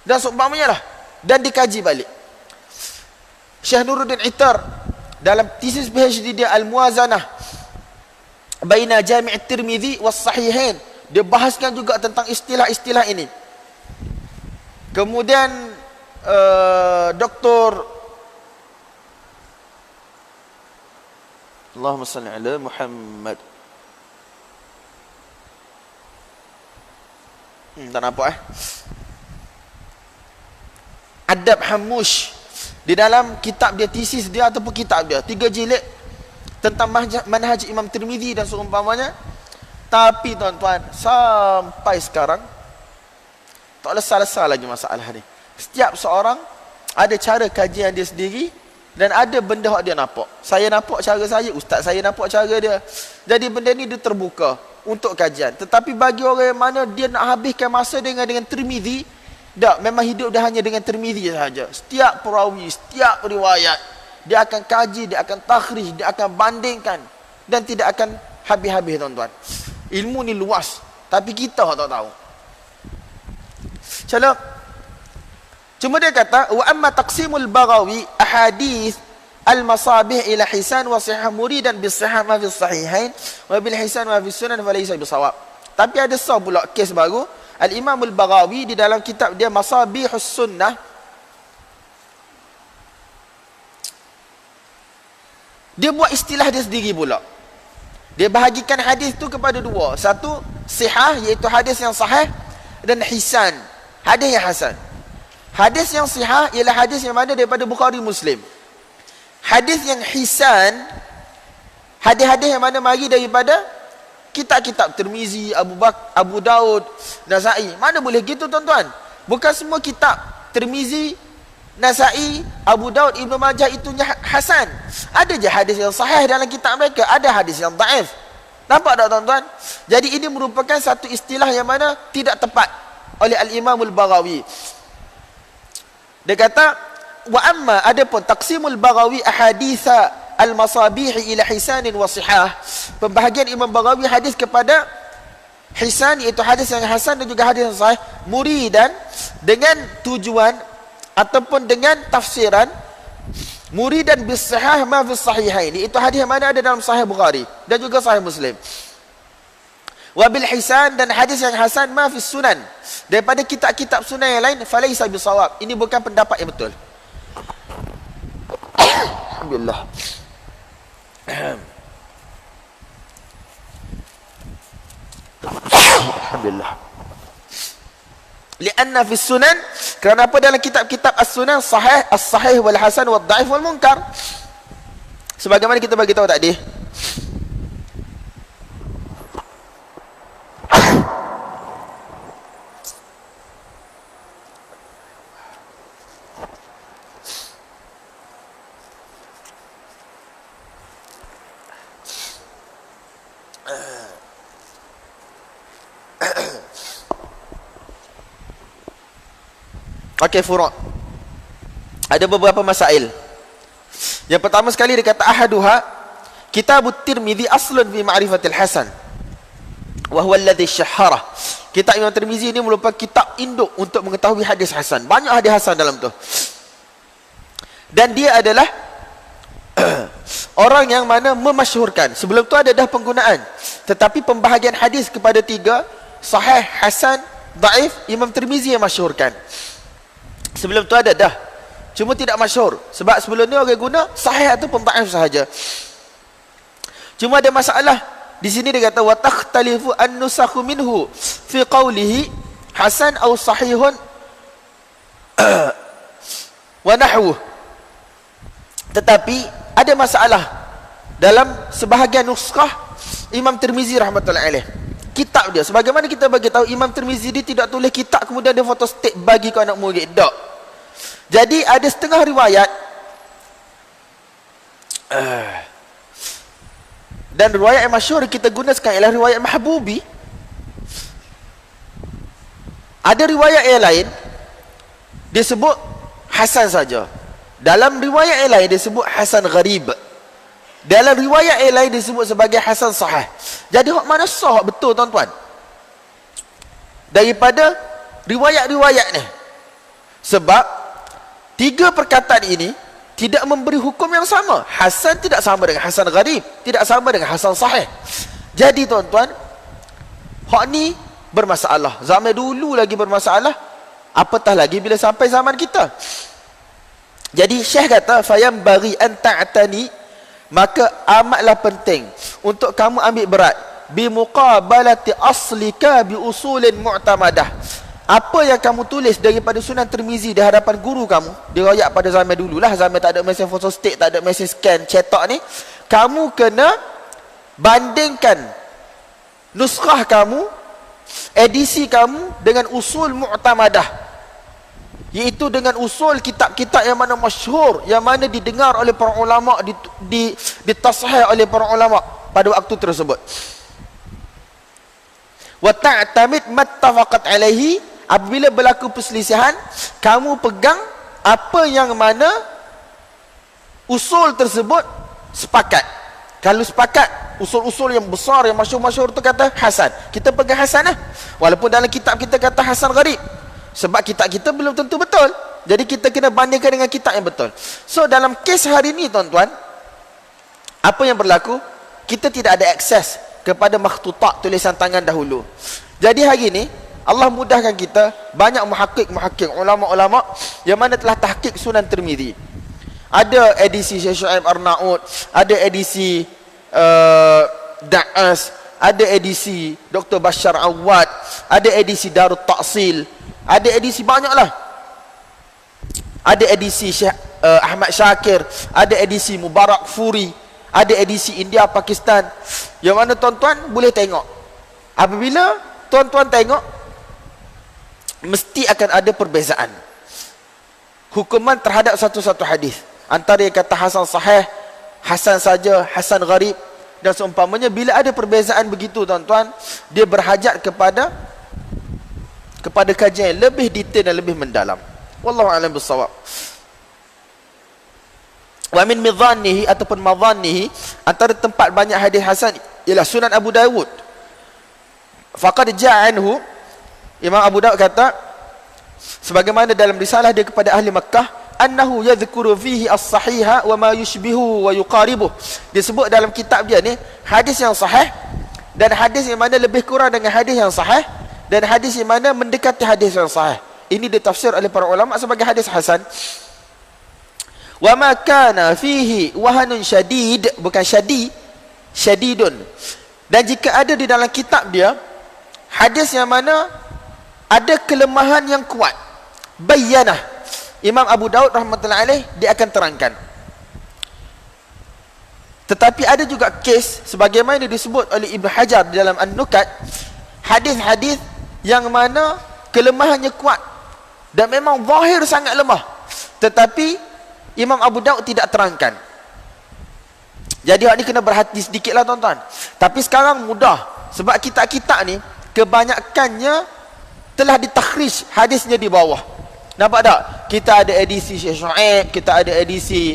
dan seumpamanya lah, dan dikaji balik. Syekh Nuruddin Ittar dalam tesis PhD dia Al-Muwazanah baina Jami' Tirmizi was Sahihain, dia bahaskan juga tentang istilah-istilah ini. Kemudian Dr. Allahumma salli ala Muhammad. Tak nampak Adab Hamush di dalam kitab dia, tesis dia ataupun kitab dia 3 jilid tentang manhaj Imam Tirmizi dan seumpamanya. Tapi tuan-tuan, sampai sekarang tak lesah-lesah lagi masalah ni. Setiap seorang ada cara kajian dia sendiri dan ada benda yang dia nampak. Saya nampak cara saya, ustaz saya nampak cara dia. Jadi benda ni dia terbuka untuk kajian. Tetapi bagi orang yang mana dia nak habiskan masa dengan Tirmizi, tak, memang hidup dia hanya dengan Tirmizi sahaja. Setiap perawi, setiap riwayat dia akan kaji, dia akan takhrij, dia akan bandingkan, dan tidak akan habis-habis tuan-tuan. Ilmu ni luas, tapi kita tak tahu. Cuma dia kata, wa amma taqsimul Baghawi ahadith al-masabih ila hisan wa sihah muridan bis sihah ma fi sahihain wa bil hisan ma fi sunan fa laysa bisawab. Tapi ada pula kes baru. Al-Imam Al-Baghawi di dalam kitab dia Masabihus Sunnah, dia buat istilah dia sendiri pula. Dia bahagikan hadis tu kepada dua. Satu, sihah, iaitu hadis yang sahih, dan hisan, hadis yang hasan. Hadis yang sihah ialah hadis yang mana daripada Bukhari Muslim. Hadis yang hisan, hadis-hadis yang mana mari daripada kitab-kitab Tirmizi, Abu Daud, Nasai. Mana boleh gitu tuan-tuan? Bukan semua kitab Tirmizi, Nasai, Abu Daud, Ibn Majah itunya hasan. Ada je hadis yang sahih dalam kitab mereka, ada hadis yang daif. Nampak tak tuan-tuan? Jadi ini merupakan satu istilah yang mana tidak tepat oleh Al-Imam Al-Baghawi. Dia kata, wa amma adapun taqsimul Baghawi ahaditha al-masabih ila hisanin wa sihah. Pembahagian Imam Baghawi hadis kepada hisan, iaitu hadis yang hasan, dan juga hadis yang sahih, muridan, dengan tujuan ataupun dengan tafsiran muridan bis sihah ma fi sahihain, iaitu hadis yang mana ada dalam Sahih Bukhari dan juga Sahih Muslim. Wa bil hisan, dan hadis yang hasan ma fi sunan, daripada kitab-kitab sunan yang lain, falaysa bisawab. Ini bukan pendapat yang betul. Alhamdulillah. Alhamdulillah. Lianna fi sunan, kerana apa dalam kitab-kitab as-sunan sahih, as-sahih wal hasan wal dhaif wal munkar. Sebagaimana kita bagi tahu tadi. Okey, furu'. Ada beberapa masail. Yang pertama sekali dia kata ahaduha Kitabut Tirmizi aslun fi ma'rifatil hasan wa huwa alladhi syahara. Kitab Imam Tirmizi ini merupakan kitab induk untuk mengetahui hadis hasan. Banyak hadis hasan dalam tu. Dan dia adalah orang yang mana memasyhurkan. Sebelum tu ada dah penggunaan. Tetapi pembahagian hadis kepada 3, sahih, hasan, dhaif, Imam Tirmizi yang masyhurkan. Sebelum tu ada dah, cuma tidak masyhur. Sebab sebelum ni orang guna sahih ataupun dhaif sahaja. Cuma ada masalah. Di sini dia kata wa takhtalifu an-nusakhu minhu fi qawlihi hasan aw sahihun wa nahwu. Tetapi ada masalah dalam sebahagian nuskah Imam Tirmizi rahmatullahi alaih. Kitab dia, sebagaimana kita bagi tahu Imam Tirmizi dia tidak tulis kitab kemudian dia fotostat bagi ke anak murid. Tak. Jadi ada setengah riwayat dan riwayat yang masyhur kita guna sekarang ialah riwayat Mahbubi. Ada riwayat yang lain dia sebut hasan saja. Dalam riwayat yang lain dia sebut hasan gharib. Dalam riwayat yang lain disebut sebagai hasan sahih. Jadi hak mana sah betul tuan-tuan? Daripada riwayat-riwayat ni. Sebab 3 perkataan ini tidak memberi hukum yang sama. Hasan tidak sama dengan hasan gharib, tidak sama dengan hasan sahih. Jadi tuan-tuan, hak ni bermasalah. Zaman dulu lagi bermasalah, apatah lagi bila sampai zaman kita. Jadi Syekh kata fayam bagi an ta'tani, maka amatlah penting untuk kamu ambil berat bi muqabalati aslika bi usulin mu'tamadah. Apa yang kamu tulis daripada Sunan Tirmizi di hadapan guru kamu, diriwayat pada zaman dululah, zaman tak ada mesin fotostat, tak ada mesin scan cetak ni, kamu kena bandingkan nuskah kamu, edisi kamu dengan usul mu'tamadah, iaitu dengan usul kitab-kitab yang mana masyhur, yang mana didengar oleh para ulama, ditashih oleh para ulama pada waktu tersebut. Wa ta'tamid mattafaqat alaihi, apabila berlaku perselisihan kamu pegang apa yang mana usul tersebut sepakat. Kalau sepakat usul-usul yang besar yang masyhur-masyhur tu kata hasan, kita pegang hasan lah. Walaupun dalam kitab kita kata hasan gharib, sebab kitab kita belum tentu betul. Jadi kita kena bandingkan dengan kitab yang betul. So dalam kes hari ni tuan-tuan, apa yang berlaku? Kita tidak ada akses kepada makhtutat tulisan tangan dahulu. Jadi hari ni Allah mudahkan kita, banyak muhakkik, ulama-ulama yang mana telah tahqiq Sunan Tirmizi. Ada edisi Syekh Syuaib Arnaud, ada edisi Da'as, ada edisi Dr. Bashar Awad, ada edisi Darut Ta'sil, ada edisi banyaklah. Ada edisi Syekh Ahmad Syakir, ada edisi Mubarak Furi, ada edisi India Pakistan, yang mana tuan-tuan boleh tengok. Apabila tuan-tuan tengok, mesti akan ada perbezaan hukuman terhadap satu-satu hadis. Antara yang kata hasan sahih, hasan saja, hasan gharib dan seumpamanya. Bila ada perbezaan begitu tuan-tuan, dia berhajat kepada kajian yang lebih detail dan lebih mendalam. Wallahu a'lam bissawab. Wa min midhannihi ataupun madhannihi, antara tempat banyak hadis hasan ialah Sunan Abu Dawud. Faqad ja'a anhu, Imam Abu Dawud kata sebagaimana dalam risalah dia kepada ahli Makkah, annahu yadhkuru fihi as-sahiha wa ma yushbihu wa yuqaribuh. Dia sebut dalam kitab dia ni hadis yang sahih dan hadis yang mana lebih kurang dengan hadis yang sahih, dan hadis yang mana mendekati hadis yang sahih. Ini ditafsir oleh para ulama sebagai hadis hasan. Wa ma kana fihi wahanun syadid, bukan syadidun. Dan jika ada di dalam kitab dia hadis yang mana ada kelemahan yang kuat, bayyanah, Imam Abu Daud rahmatullahi alaih dia akan terangkan. Tetapi ada juga kes sebagaimana disebut oleh Ibn Hajar di dalam An-Nukat, hadis-hadis yang mana kelemahannya kuat dan memang zahir sangat lemah, tetapi Imam Abu Daud tidak terangkan. Jadi hak ni kena berhati sedikitlah tuan-tuan. Tapi sekarang mudah, sebab kitab-kitab ni kebanyakannya telah ditakhrij hadisnya di bawah. Nampak tak? Kita ada edisi Syekh Shu'aib, kita ada edisi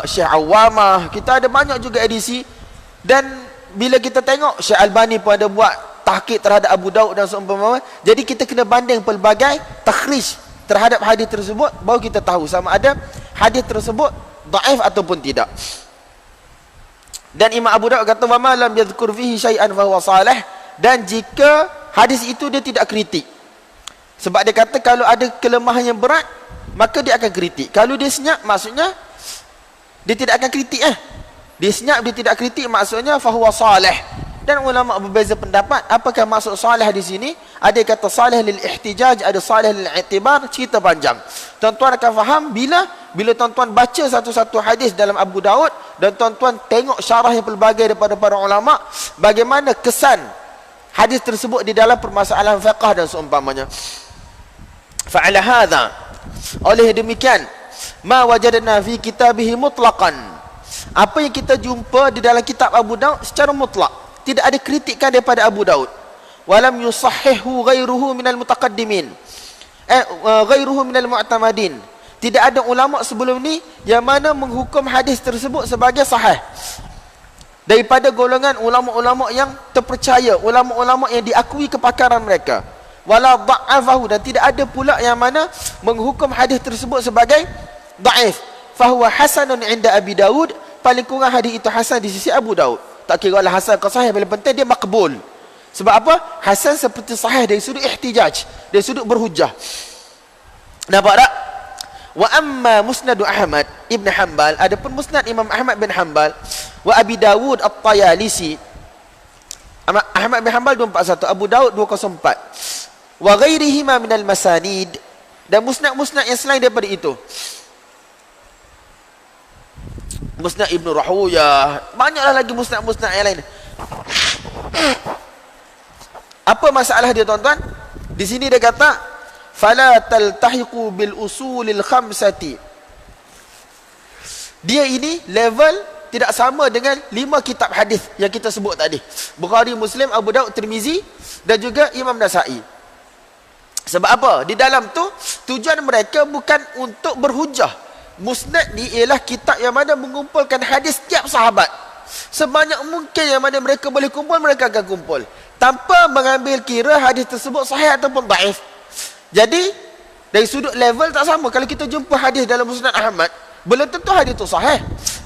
Syekh Awamah, kita ada banyak juga edisi. Dan bila kita tengok, Syekh Albani pun ada buat tahqiq terhadap Abu Daud dan seumpama. Jadi kita kena banding pelbagai takhrij terhadap hadis tersebut, baru kita tahu sama ada hadis tersebut dhaif ataupun tidak. Dan Imam Abu Daud kata, wa ma lam yadhkur fihi syai'an fa huwa salih. Dan jika hadis itu dia tidak kritik, sebab dia kata kalau ada kelemahan yang berat, maka dia akan kritik. Kalau dia senyap, maksudnya dia tidak akan kritik. Dia senyap, dia tidak kritik, maksudnya fahuwa salih. Dan ulama berbeza pendapat apakah maksud salih di sini. Ada yang kata salih lil ihtijaj, ada salih lil i'tibar, cerita panjang. Tuan-tuan akan faham bila tuan-tuan baca satu-satu hadis dalam Abu Daud dan tuan-tuan tengok syarah yang pelbagai daripada para ulama, bagaimana kesan hadis tersebut di dalam permasalahan fiqh dan seumpamanya. Fa'ala hadha, oleh demikian, ma wajadna fi kitabihi mutlaqan, apa yang kita jumpa di dalam kitab Abu Daud secara mutlak, tidak ada kritikan daripada Abu Daud. Walam yusahhihu ghairuhu minal mutaqaddimin, ghairuhu minal mu'tamadin. Tidak ada ulama sebelum ni yang mana menghukum hadis tersebut sebagai sahih daripada golongan ulama-ulama yang terpercaya, ulama-ulama yang diakui kepakaran mereka. Wala dha'afahu, dan tidak ada pula yang mana menghukum hadis tersebut sebagai dhaif. Fahuwa hasanun inda Abi Daud, paling kurang hadis itu hasan di sisi Abu Daud. Tak kira lah hasan ke sahih, paling penting dia maqbul. Sebab apa? Hasan seperti sahih dari sudut ihtijaj, dari sudut berhujah. Nampak tak? Wa amma musnadu Ahmad ibn Hanbal, adapun musnad Imam Ahmad bin Hanbal, wa Abi Dawud at-Tayalisi, Ahmad bin Hanbal 241, Abu Daud 204, wa ghairihima minal masanid, dan musnad-musnad yang selain daripada itu, musnad Ibn Rahuyah, banyaklah lagi musnad-musnad yang lain. Apa masalah dia tuan-tuan? Di sini dia kata fala taltahiqu bil usulil khamsati. Dia ini level tidak sama dengan 5 kitab hadis yang kita sebut tadi, Bukhari, Muslim, Abu Daud, Tirmizi dan juga Imam Nasa'i. Sebab apa? Di dalam tu tujuan mereka bukan untuk berhujah. Musnad ni ialah kitab yang mana mengumpulkan hadis setiap sahabat. Sebanyak mungkin yang mana mereka boleh kumpul, mereka akan kumpul, tanpa mengambil kira hadis tersebut sahih ataupun dhaif. Jadi dari sudut level tak sama. Kalau kita jumpa hadis dalam Musnad Ahmad, belum tentu hadis itu sahih.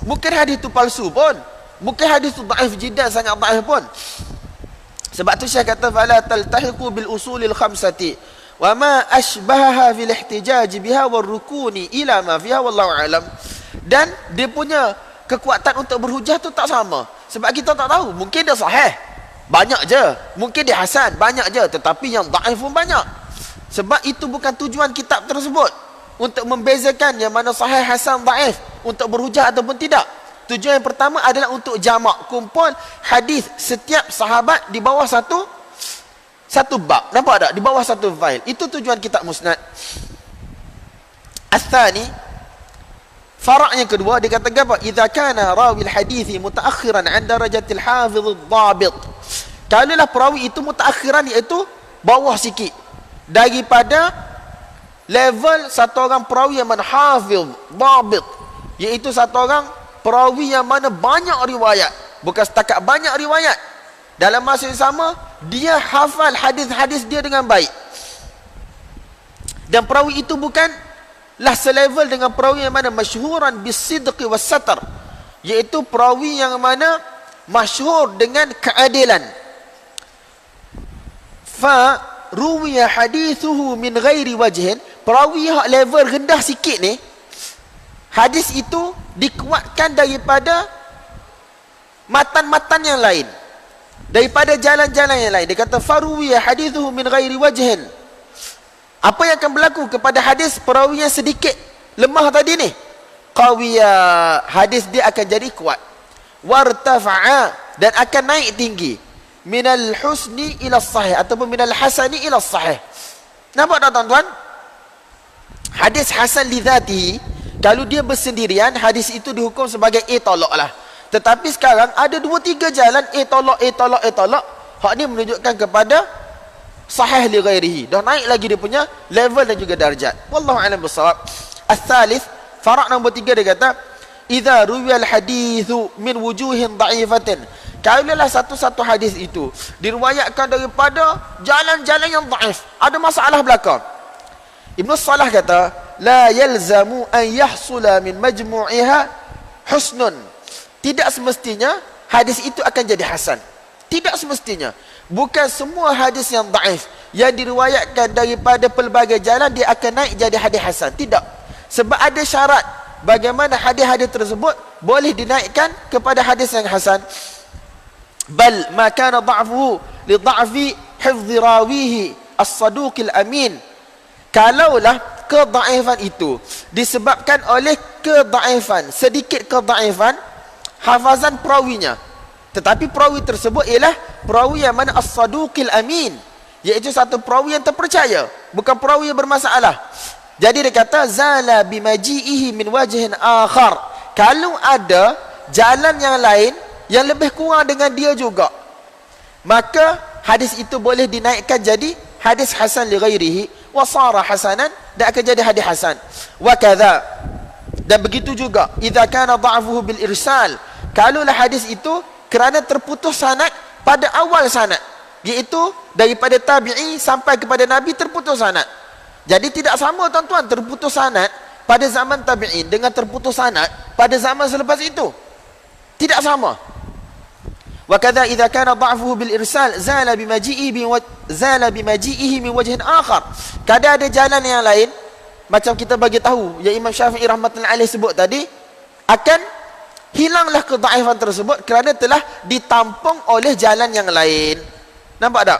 Mungkin hadis itu palsu pun, mungkin hadis itu dhaif jiddan, sangat dhaif pun. Sebab tu Syekh kata fala taltahiqu bil usulil khamsati wa ma ashbahaha fil ihtijaj biha war rukuni ila ma fiha wallahu alam. Dan dia punya kekuatan untuk berhujah tu tak sama. Sebab kita tak tahu, mungkin dia sahih banyak je, mungkin dia hasan banyak je, tetapi yang dhaif pun banyak. Sebab itu bukan tujuan kitab tersebut, untuk membezakan yang mana sahih, hasan, dhaif, untuk berhujah ataupun tidak. Tujuan yang pertama adalah untuk jamak, kumpul hadis setiap sahabat di bawah satu bab. Nampak tak? Di bawah satu file. Itu tujuan kitab musnad. Al-thani, farak yang kedua, dia kata apa? Idza kana rawi al-hadithi mutaakhiran 'an darajatil hafiz ad-dhabit. Kalaulah perawi itu mutaakhiran, iaitu bawah sikit daripada level satu orang perawi yang mana hafiz dhabit, iaitu satu orang perawi yang mana banyak riwayat, bukan setakat banyak riwayat, dalam masa yang sama dia hafal hadis-hadis dia dengan baik. Dan perawi itu bukanlah selevel dengan perawi yang mana masyhuran bisidqi wassatar, iaitu perawi yang mana masyhur dengan keadilan. Fa ruwiya hadithuhu min ghairi wajhin, perawi yang level rendah sikit ni, hadis itu dikuatkan daripada matan-matan yang lain. daripada jalan-jalan yang lain. Dia kata faruwiya hadithuhu min ghairi wajhin. Apa yang akan berlaku kepada hadis perawi yang sedikit lemah tadi ni? Qawiya, hadis dia akan jadi kuat. Wartafa'a, dan akan naik tinggi. Minal husni ila sahih, ataupun minal hasani ila sahih. Nampak tak tuan-tuan? Hadis hasan li dhatihi, kalau dia bersendirian, hadis itu dihukum sebagai tolak lah. Tetapi sekarang ada 2-3 jalan tolak. Hak ni menunjukkan kepada sahih li ghairihi. Dah naik lagi dia punya level dan juga darjat. Wallahu a'lam bissawab. Al-thalith, farak nombor 3, dia kata idza ruwiyal hadithu min wujuhin dha'ifatin. Kalaulah satu-satu hadis itu diriwayatkan daripada jalan-jalan yang dhaif, ada masalah belakang. Ibnu Salah kata la yalzamu an yahsula min majmu'iha husnun. Tidak semestinya hadis itu akan jadi hasan. Tidak semestinya. Bukan semua hadis yang dhaif yang diriwayatkan daripada pelbagai jalan dia akan naik jadi hadis hasan. Tidak. Sebab ada syarat bagaimana hadis-hadis tersebut boleh dinaikkan kepada hadis yang hasan. Bal ma kana dha'fuhu li dha'fi hifdhi rawihi as-saduqil amin. Kalaulah kedhaifan itu disebabkan oleh kedhaifan, sedikit kedhaifan hafazan perawinya, tetapi perawi tersebut ialah perawi yang mana as-saduqil amin, iaitu satu perawi yang terpercaya, bukan perawi yang bermasalah. Jadi dia kata zala bimaji'ihi min wajhin akhar. Kalau ada jalan yang lain yang lebih kurang dengan dia juga, maka hadis itu boleh dinaikkan jadi hadis hasan li ghairihi wa sara hasanan, dan akan jadi hadis hasan. Wa kadza, dan begitu juga idza kana dha'fuhu bil irsal. Kalaulah hadis itu kerana terputus sanad pada awal sanad, iaitu daripada tabi'i sampai kepada nabi terputus sanad. Jadi tidak sama tuan-tuan terputus sanad pada zaman tabi'in dengan terputus sanad pada zaman selepas itu. Tidak sama. Wa kadza idza kana dha'fuhu bil irsal zala bimaji'ihi min wajhin akhar. Kadang ada jalan yang lain, macam kita bagi tahu yang Imam Syafi'i rahmatullahi alaih sebut tadi, akan hilanglah kedhaifan tersebut kerana telah ditampung oleh jalan yang lain. Nampak tak?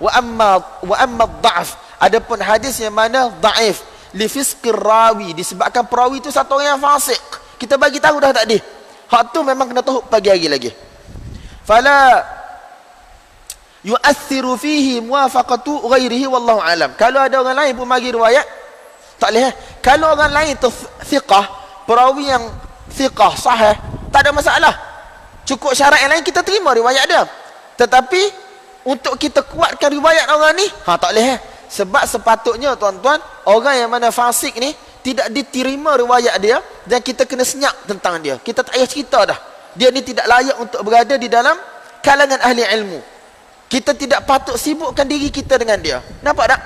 Wa amma dha'f, adapun hadis yang mana dhaif li fisqir rawi, disebabkan perawi itu satu orang yang fasik. Kita bagi tahu dah tadi. Hak tu memang kena tahu pagi hari lagi. Fala yu'athiru fihi muwafaqatu ghairihi wallahu alam. Kalau ada orang lain pun bagi riwayat, tak boleh. Kalau orang lain tu thiqah, perawi yang thiqah sahih, tak ada masalah. Cukup syarat yang lain kita terima riwayat dia. Tetapi untuk kita kuatkan riwayat orang ni, tak boleh. Sebab sepatutnya tuan-tuan, orang yang mana fasik ni tidak diterima riwayat dia, dan kita kena senyap tentang dia. Kita tak payah cerita dah. Dia ni tidak layak untuk berada di dalam kalangan ahli ilmu. Kita tidak patut sibukkan diri kita dengan dia. Nampak tak?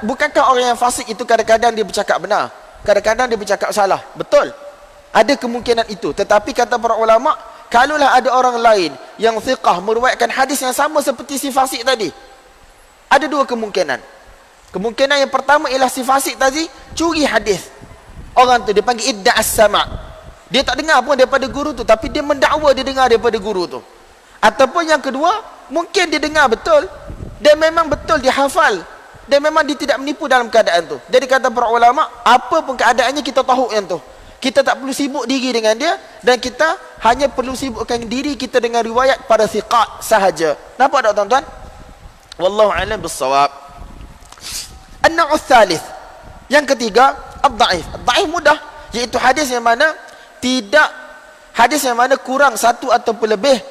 Bukankah orang yang fasik itu kadang-kadang dia bercakap benar, kadang-kadang dia bercakap salah? Betul. Ada kemungkinan itu. Tetapi kata para ulama, kalaulah ada orang lain yang thiqah meriwayatkan hadis yang sama seperti si fasik tadi, ada 2 kemungkinan. Kemungkinan yang pertama ialah si fasik tadi curi hadis. Orang tu dia panggil idda'as sama'. Dia tak dengar pun daripada guru tu, tapi dia mendakwa dia dengar daripada guru tu. Ataupun yang kedua, mungkin dia dengar betul, dan memang betul dia hafal, dan memang dia tidak menipu dalam keadaan tu. Jadi kata para ulama, apa pun keadaannya kita tahu yang tu. Kita tak perlu sibuk diri dengan dia, dan kita hanya perlu sibukkan diri kita dengan riwayat para thiqat sahaja. Nampak tak tuan-tuan? Wallahu a'lam bissawab. An-naw'u tsalits, yang ketiga, ad-dhaif. Ad-dhaif mudah, iaitu hadis yang mana kurang satu ataupun lebih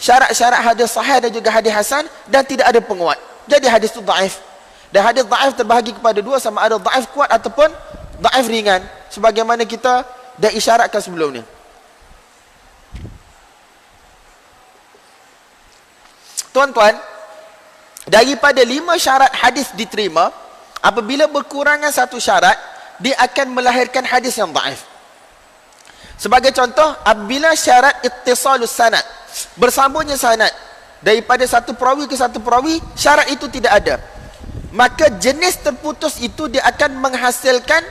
syarat-syarat hadis sahih dan juga hadis hasan, dan tidak ada penguat. Jadi hadis itu dhaif. Dan hadis dhaif terbahagi kepada 2, sama ada dhaif kuat ataupun dhaif ringan, sebagaimana kita dah isyaratkan sebelum ni. Tuan-tuan, daripada 5 syarat hadis diterima, apabila berkurangan satu syarat, dia akan melahirkan hadis yang dhaif. Sebagai contoh, apabila syarat ittisalus sanad, bersambungnya sanad daripada satu perawi ke satu perawi, syarat itu tidak ada, maka jenis terputus itu dia akan menghasilkan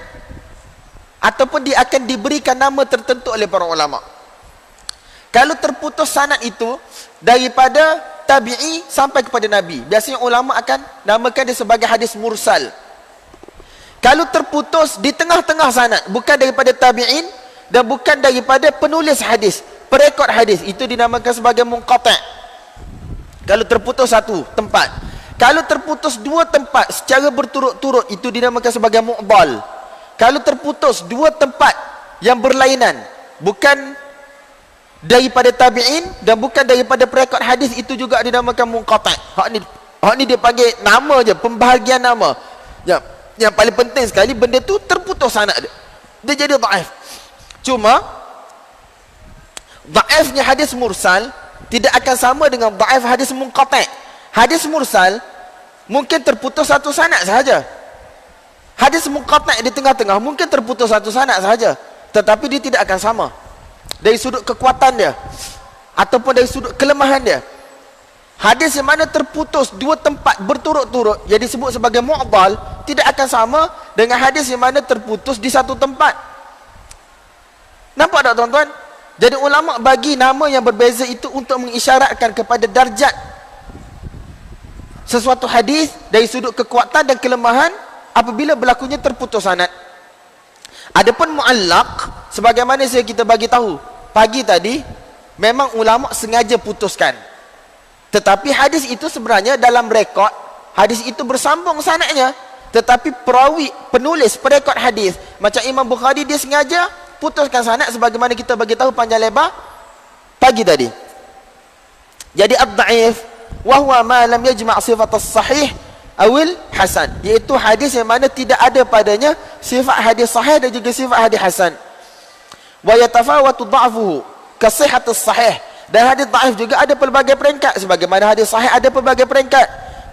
ataupun dia akan diberikan nama tertentu oleh para ulama. Kalau terputus sanad itu daripada tabi'i sampai kepada Nabi, biasanya ulama akan namakan dia sebagai hadis mursal. Kalau terputus di tengah-tengah sanad, bukan daripada tabi'in dan bukan daripada penulis hadis, perekod hadis, itu dinamakan sebagai munqati'. Kalau terputus satu tempat. Kalau terputus dua tempat secara berturut-turut, itu dinamakan sebagai mu'dal. Kalau terputus dua tempat yang berlainan, bukan daripada tabi'in dan bukan daripada perekod hadis, itu juga dinamakan munqati'. Hak ni dia panggil nama je, pembahagian nama. Yang paling penting sekali, benda tu terputus sanad dia jadi dhaif. Cuma dhaifnya hadis mursal tidak akan sama dengan dhaif hadis munqati'. Hadis mursal mungkin terputus satu sanad sahaja. Hadis munqati' di tengah-tengah mungkin terputus satu sanad sahaja, tetapi dia tidak akan sama dari sudut kekuatan dia ataupun dari sudut kelemahan dia. Hadis yang mana terputus dua tempat berturut-turut, yang disebut sebagai mu'dal, tidak akan sama dengan hadis yang mana terputus di satu tempat. Nampak tak tuan-tuan? Jadi ulama bagi nama yang berbeza itu untuk mengisyaratkan kepada darjat sesuatu hadis dari sudut kekuatan dan kelemahan apabila berlakunya terputus sanad. Adapun mu'allaq, sebagaimana saya kita bagi tahu pagi tadi, memang ulama sengaja putuskan. Tetapi hadis itu sebenarnya dalam rekod, hadis itu bersambung sanadnya, tetapi perawi, penulis, perekod hadis macam Imam Bukhari, dia sengaja putuskan sanad sebagaimana kita bagi tahu panjang lebar pagi tadi. Jadi ad-dhaif wa huwa ma lam yajma' sifat as-sahih awil hasan, iaitu hadis yang mana tidak ada padanya sifat hadis sahih dan juga sifat hadis hasan. Wa yatafawatu dha'fuhu ka sihhat as-sahih, dan hadis dhaif juga ada pelbagai peringkat sebagaimana hadis sahih ada pelbagai peringkat.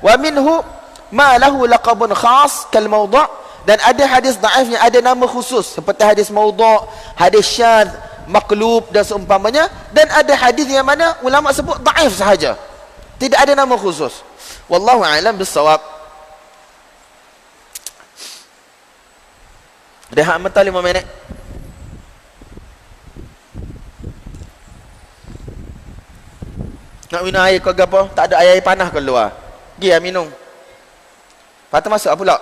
Wa minhu ma lahu laqabun khas kal mawdu', dan ada hadis dhaif yang ada nama khusus seperti hadis mawdu', hadis syadz, maqlub dan seumpamanya, dan ada hadis yang mana ulama sebut dhaif sahaja, tidak ada nama khusus. Wallahu a'lam bissawab. Rehat mata 5 minit. Nak minum air ke apa? Tak ada air panas ke luar? Pergi lah minum. Lepas tu masuk pula.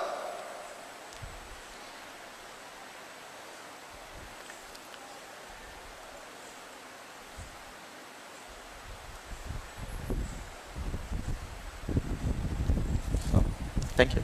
Thank you.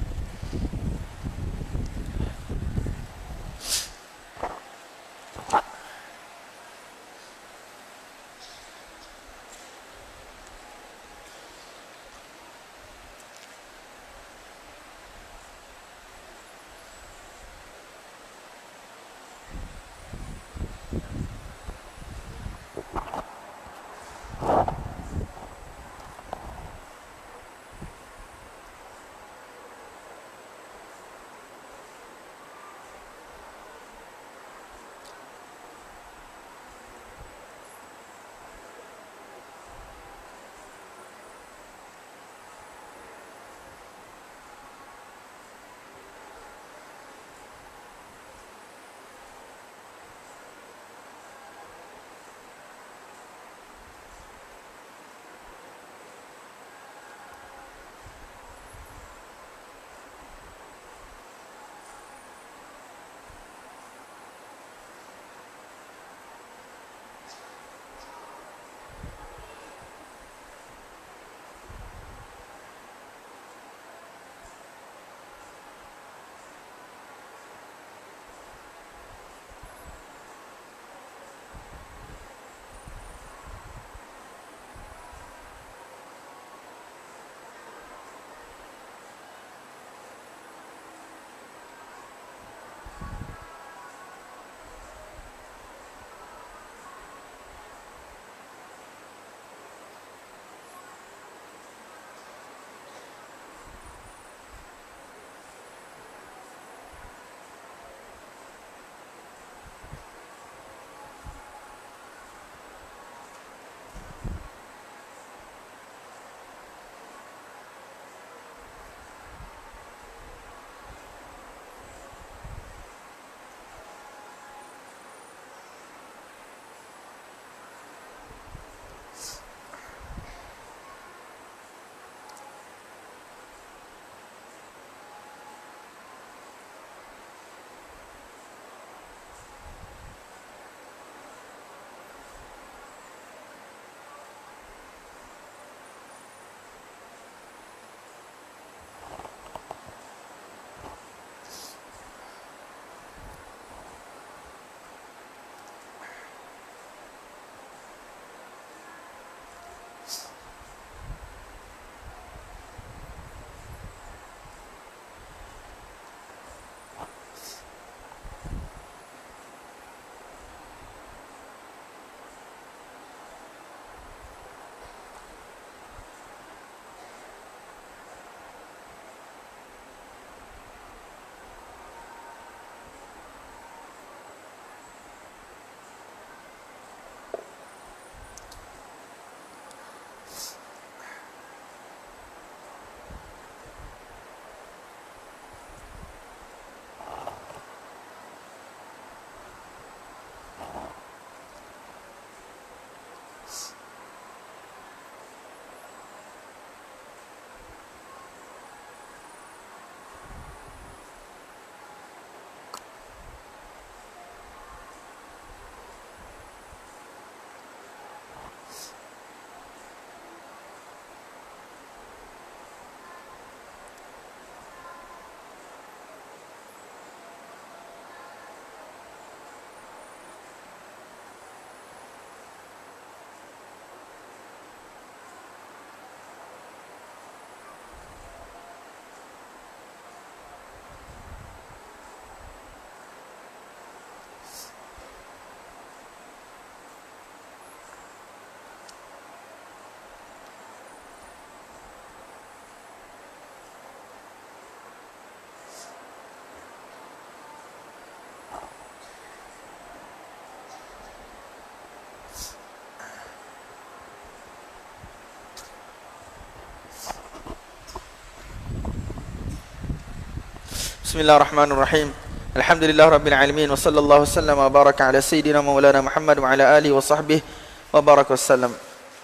Bismillahirrahmanirrahim. Alhamdulillah rabbil alamin wa sallallahu wasallam wa baraka ala sayyidina maulana Muhammad wa ala alihi wa sahbihi wa baraka wasallam.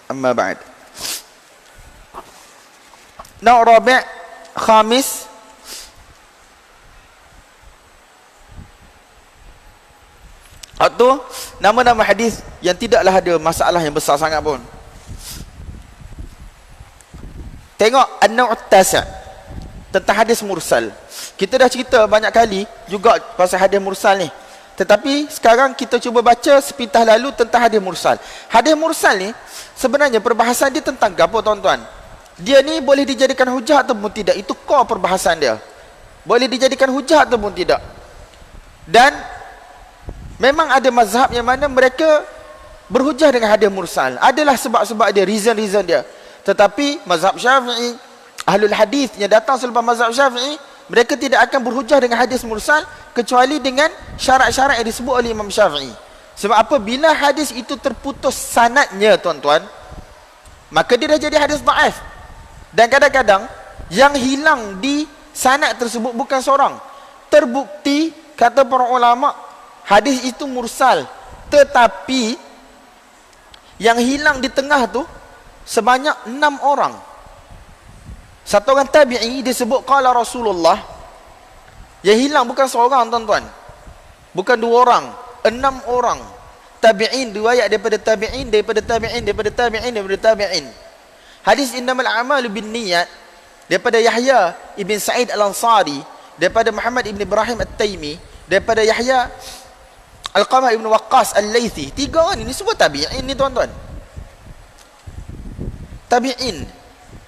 Amma ba'd. Nau' rabi' khamis atau nama-nama hadis yang tidaklah ada masalah yang besar sangat pun. Tengok an-nau' at-tasi' tentang hadis mursal. Kita dah cerita banyak kali juga pasal hadis mursal ni. Tetapi sekarang kita cuba baca sepintas lalu tentang hadis mursal. Hadis mursal ni sebenarnya perbahasan dia tentang apa tuan-tuan? Dia ni boleh dijadikan hujah ataupun tidak. Itu core perbahasan dia. Boleh dijadikan hujah ataupun tidak. Dan memang ada mazhab yang mana mereka berhujah dengan hadis mursal. Adalah sebab-sebab dia, reason-reason dia. Tetapi mazhab Syafi'i, ahlul hadis yang datang selepas mazhab Syafi'i, mereka tidak akan berhujah dengan hadis mursal kecuali dengan syarat-syarat yang disebut oleh Imam Syafi'i. Sebab apa? Bila hadis itu terputus sanadnya tuan-tuan, maka dia dah jadi hadis dhaif. Dan kadang-kadang yang hilang di sanad tersebut bukan seorang. Terbukti kata para ulama hadis itu mursal, tetapi yang hilang di tengah tu sebanyak 6 orang. Satu orang tabi'i disebut qala Rasulullah. Yang hilang bukan seorang tuan-tuan, bukan 2 orang, 6 orang. Tabi'in, riwayat daripada tabi'in, daripada tabi'in, daripada tabi'in, daripada tabi'in. Hadis innamal a'malu binniyat daripada Yahya ibn Sa'id al-Ansari, daripada Muhammad ibn Ibrahim at-Taimi, daripada Yahya Al-Qamah ibn Waqqas al-Laythi. 3 orang ini semua tabi'in ni tuan-tuan. Tabi'in,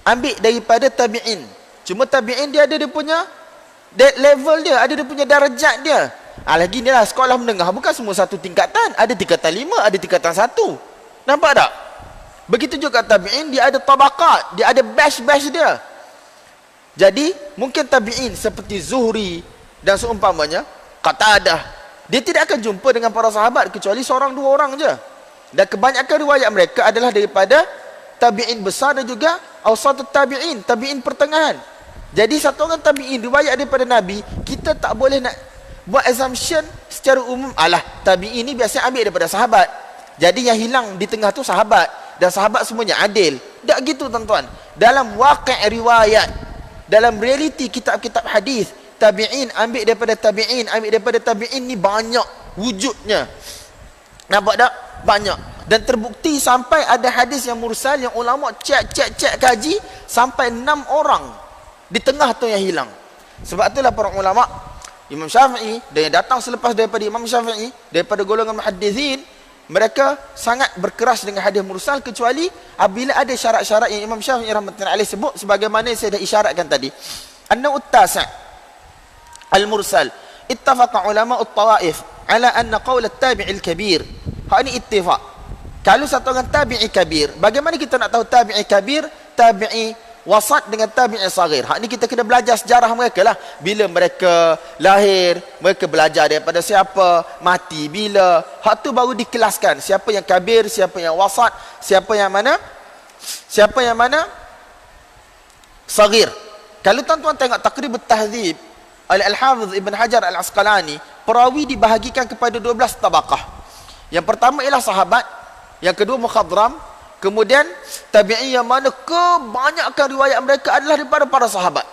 ambil daripada tabi'in. Cuma tabi'in dia ada dia punya level dia, ada dia punya darjat dia. Lagi ni lah sekolah menengah, bukan semua satu tingkatan. Ada tingkatan 5, ada tingkatan 1. Nampak tak? Begitu juga tabi'in, dia ada tabaqat, dia ada batch-batch dia. Jadi mungkin tabi'in seperti Zuhri dan seumpamanya, Qatadah, dia tidak akan jumpa dengan para sahabat kecuali 1-2 orang je. Dan kebanyakan riwayat mereka adalah daripada tabi'in besar dan juga awsatut tabi'in, tabi'in pertengahan. Jadi satu orang tabi'in riwayat daripada Nabi, kita tak boleh nak buat assumption secara umum, alah tabi'in ni biasa ambil daripada sahabat, jadi yang hilang di tengah tu sahabat, dan sahabat semuanya adil. Tak gitu tuan-tuan. Dalam waqi' riwayat, dalam realiti kitab-kitab hadis, tabi'in ambil daripada tabi'in, ambil daripada tabi'in ni banyak wujudnya. Nampak tak? Banyak. Dan terbukti sampai ada hadis yang mursal yang ulama cek kaji sampai 6 orang di tengah tu yang hilang. Sebab itulah para ulama, Imam Syafi'i dan yang datang selepas daripada Imam Syafi'i, daripada golongan muhaddithin, mereka sangat berkeras dengan hadis mursal kecuali apabila ada syarat-syarat yang Imam Syafi'i rahmatullahi alaih sebut, sebagaimana yang saya dah isyaratkan tadi. An-nau' at-tasi' al-mursal. Ittafaqa ulama at-tawaif ala anna qawl at-tabi'il kabir. Hak ni ittifaq. Kalau satu orang tabi'i kabir, bagaimana kita nak tahu tabi'i kabir, tabi'i wasat dengan tabi'i saghir? Hak ni kita kena belajar sejarah mereka lah. Bila mereka lahir, mereka belajar daripada siapa, mati bila. Hak tu baru dikelaskan. Siapa yang kabir, siapa yang wasat, siapa yang mana saghir. Kalau tuan-tuan tengok Taqribut Tahdzib oleh Al-Hafidh Ibn Hajar Al-Asqalani, perawi dibahagikan kepada 12 tabaqah. Yang pertama ialah sahabat, yang kedua mukhadram, kemudian tabi'i yang mana kebanyakan riwayat mereka adalah daripada para sahabat.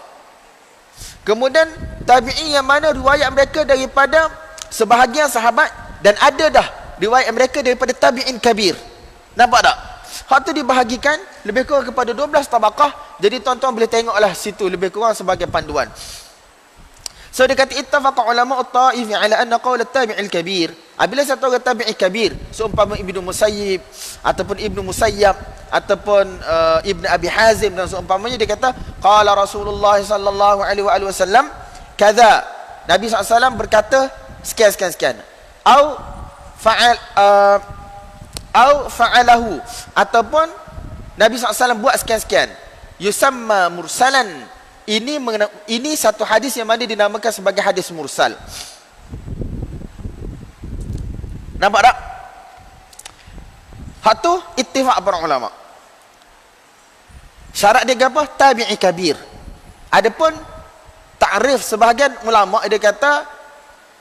Kemudian tabi'i yang mana riwayat mereka daripada sebahagian sahabat, dan ada dah riwayat mereka daripada tabi'in kabir. Nampak tak? Hak tu dibahagikan lebih kurang kepada 12 tabaqah. Jadi tuan-tuan boleh tengoklah situ lebih kurang sebagai panduan. So dia kata ittafaqa ulama at-ta'ifi ala anna qawl at-tabi'il kabir. Apabila satu orang tabi'i kabir, seumpama Ibnu Musayyib ataupun Ibnu Musayyab ataupun Ibnu Abi Hazim dan seumpamanya, dia kata qala Rasulullah sallallahu alaihi wasallam kaza. Nabi SAW berkata sekian. Au fa'alahu, ataupun Nabi SAW buat sekian. Yusamma mursalan. Ini satu hadis yang mana dinamakan sebagai hadis mursal. Nampak tak? Hak tu ittifaq para ulama. Syarat dia apa? Tabi'i kabir. Adapun ta'rif sebahagian ulama dia kata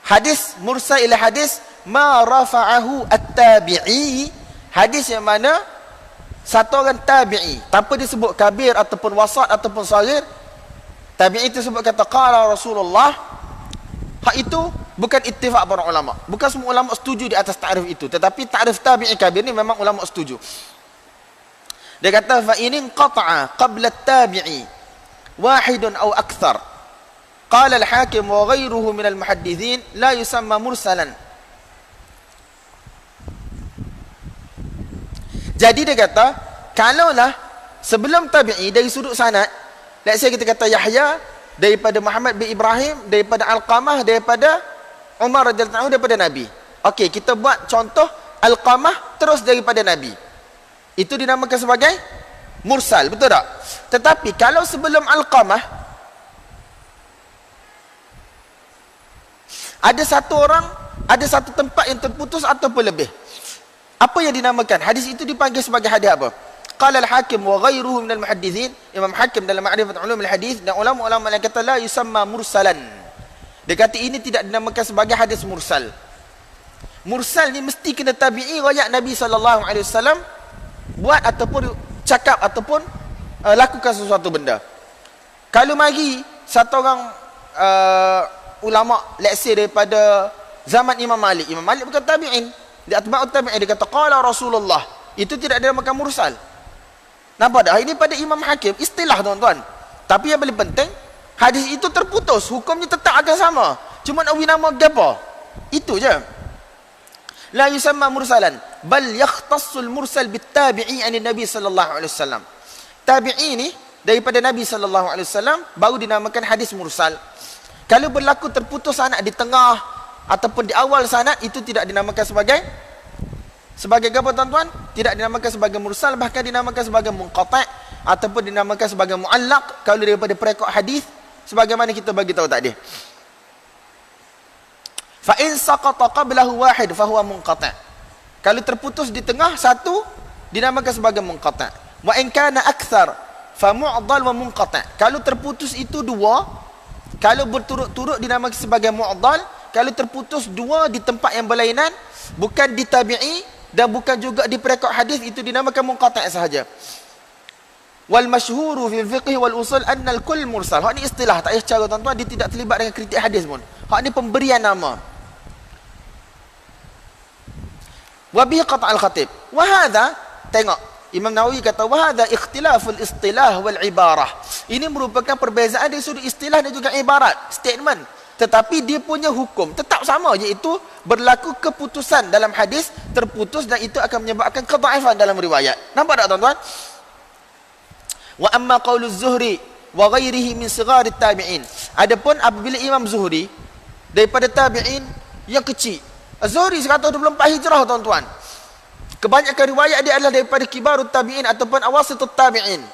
hadis mursal ila hadis ma rafa'ahu at-tabi'i, hadis yang mana satu orang tabi'i tanpa disebut kabir ataupun wasat ataupun saghir, tabi'i tersebut kata qala Rasulullah, hak itu bukan ittifaq para ulama, bukan semua ulama setuju di atas ta'rif itu, tetapi ta'rif tabi'i kabir ni memang ulama setuju. Dia kata fa in qata'a qabla at-tabi'i wahidun aw akthar qala al-hakim wa ghayruhu min al-muhaddithin la yusamma mursalan. Jadi dia kata kalaulah sebelum tabi'i dari sudut sanad, let's say kita kata Yahya daripada Muhammad bin Ibrahim, daripada Alqamah, daripada Umar radhiyallahu anhu, daripada Nabi. Okey, kita buat contoh Alqamah terus daripada Nabi. Itu dinamakan sebagai mursal, betul tak? Tetapi kalau sebelum Alqamah ada satu orang, ada satu tempat yang terputus ataupun lebih, apa yang dinamakan? Hadis itu dipanggil sebagai hadis apa? Qala al-Hakim wa ghayruhu min al-muhaddithin, Imam Hakim dalam Ma'rifat Ulum al-Hadis dan ulama-ulama yang kata la yusamma mursalan. Dia kata ini tidak dinamakan sebagai hadis mursal. Mursal ni mesti kena tabi'i riwayat Nabi sallallahu alaihi wasallam buat ataupun cakap ataupun lakukan sesuatu benda. Kalau mari satu orang ulama, let's say daripada zaman Imam Malik, Imam Malik bukan tabi'in, dia atba'ut tabi'in, dia kata qala Rasulullah, itu tidak dinamakan mursal. Nampak tak? Ini pada Imam Hakim istilah tuan-tuan. Tapi yang paling penting hadis itu terputus, hukumnya tetap akan sama, cuma nak bagi nama apa, itu je. La yusamma mursalan bal yakhtassul mursal bittabi'i anin Nabi sallallahu alaihi wasallam. Tabi'i ni daripada Nabi sallallahu alaihi wasallam baru dinamakan hadis mursal. Kalau berlaku terputus sanad di tengah ataupun di awal sanad, itu tidak dinamakan sebagai apa tuan-tuan? Tidak dinamakan sebagai mursal, bahkan dinamakan sebagai munqati' ataupun dinamakan sebagai muallaq kalau daripada perekod hadis, sebagaimana kita bagi tahu tadi. Fa in saqata qablahu wahid fa huwa munqati'. Kalau terputus di tengah satu dinamakan sebagai munqati'. Wa in kana akthar fa mu'dhal wa munqati'. Kalau terputus itu dua, kalau berturut-turut dinamakan sebagai mu'dhal. Kalau terputus dua di tempat yang berlainan, bukan di tabi'i dan bukan juga di perekod hadis, itu dinamakan munqati' sahaja. Wal masyhuru fil fiqh wal usul anna al kull mursal. Hak ni istilah, tak payah cara tuan-tuan, dia tidak terlibat dengan kritik hadis pun. Hak ni pemberian nama. Wa bi qata' al-khatib. Wa hadha, tengok Imam Nawawi kata wa hadha ikhtilaful istilah wal ibarah. Ini merupakan perbezaan dari sudut istilah dan juga ibarat, statement. Tetapi dia punya hukum tetap sama, iaitu berlaku keputusan dalam hadis terputus, dan itu akan menyebabkan kedhaifan dalam riwayat. Nampak tak tuan-tuan? Wa amma qaulu Zuhri wa ghairihi min sigharit tabi'in. Adapun apabila Imam Zuhri daripada tabi'in yang kecil, Zuhri 124 hijrah tuan-tuan, kebanyakan riwayat dia adalah daripada kibarut tabi'in ataupun awasitut tabi'in.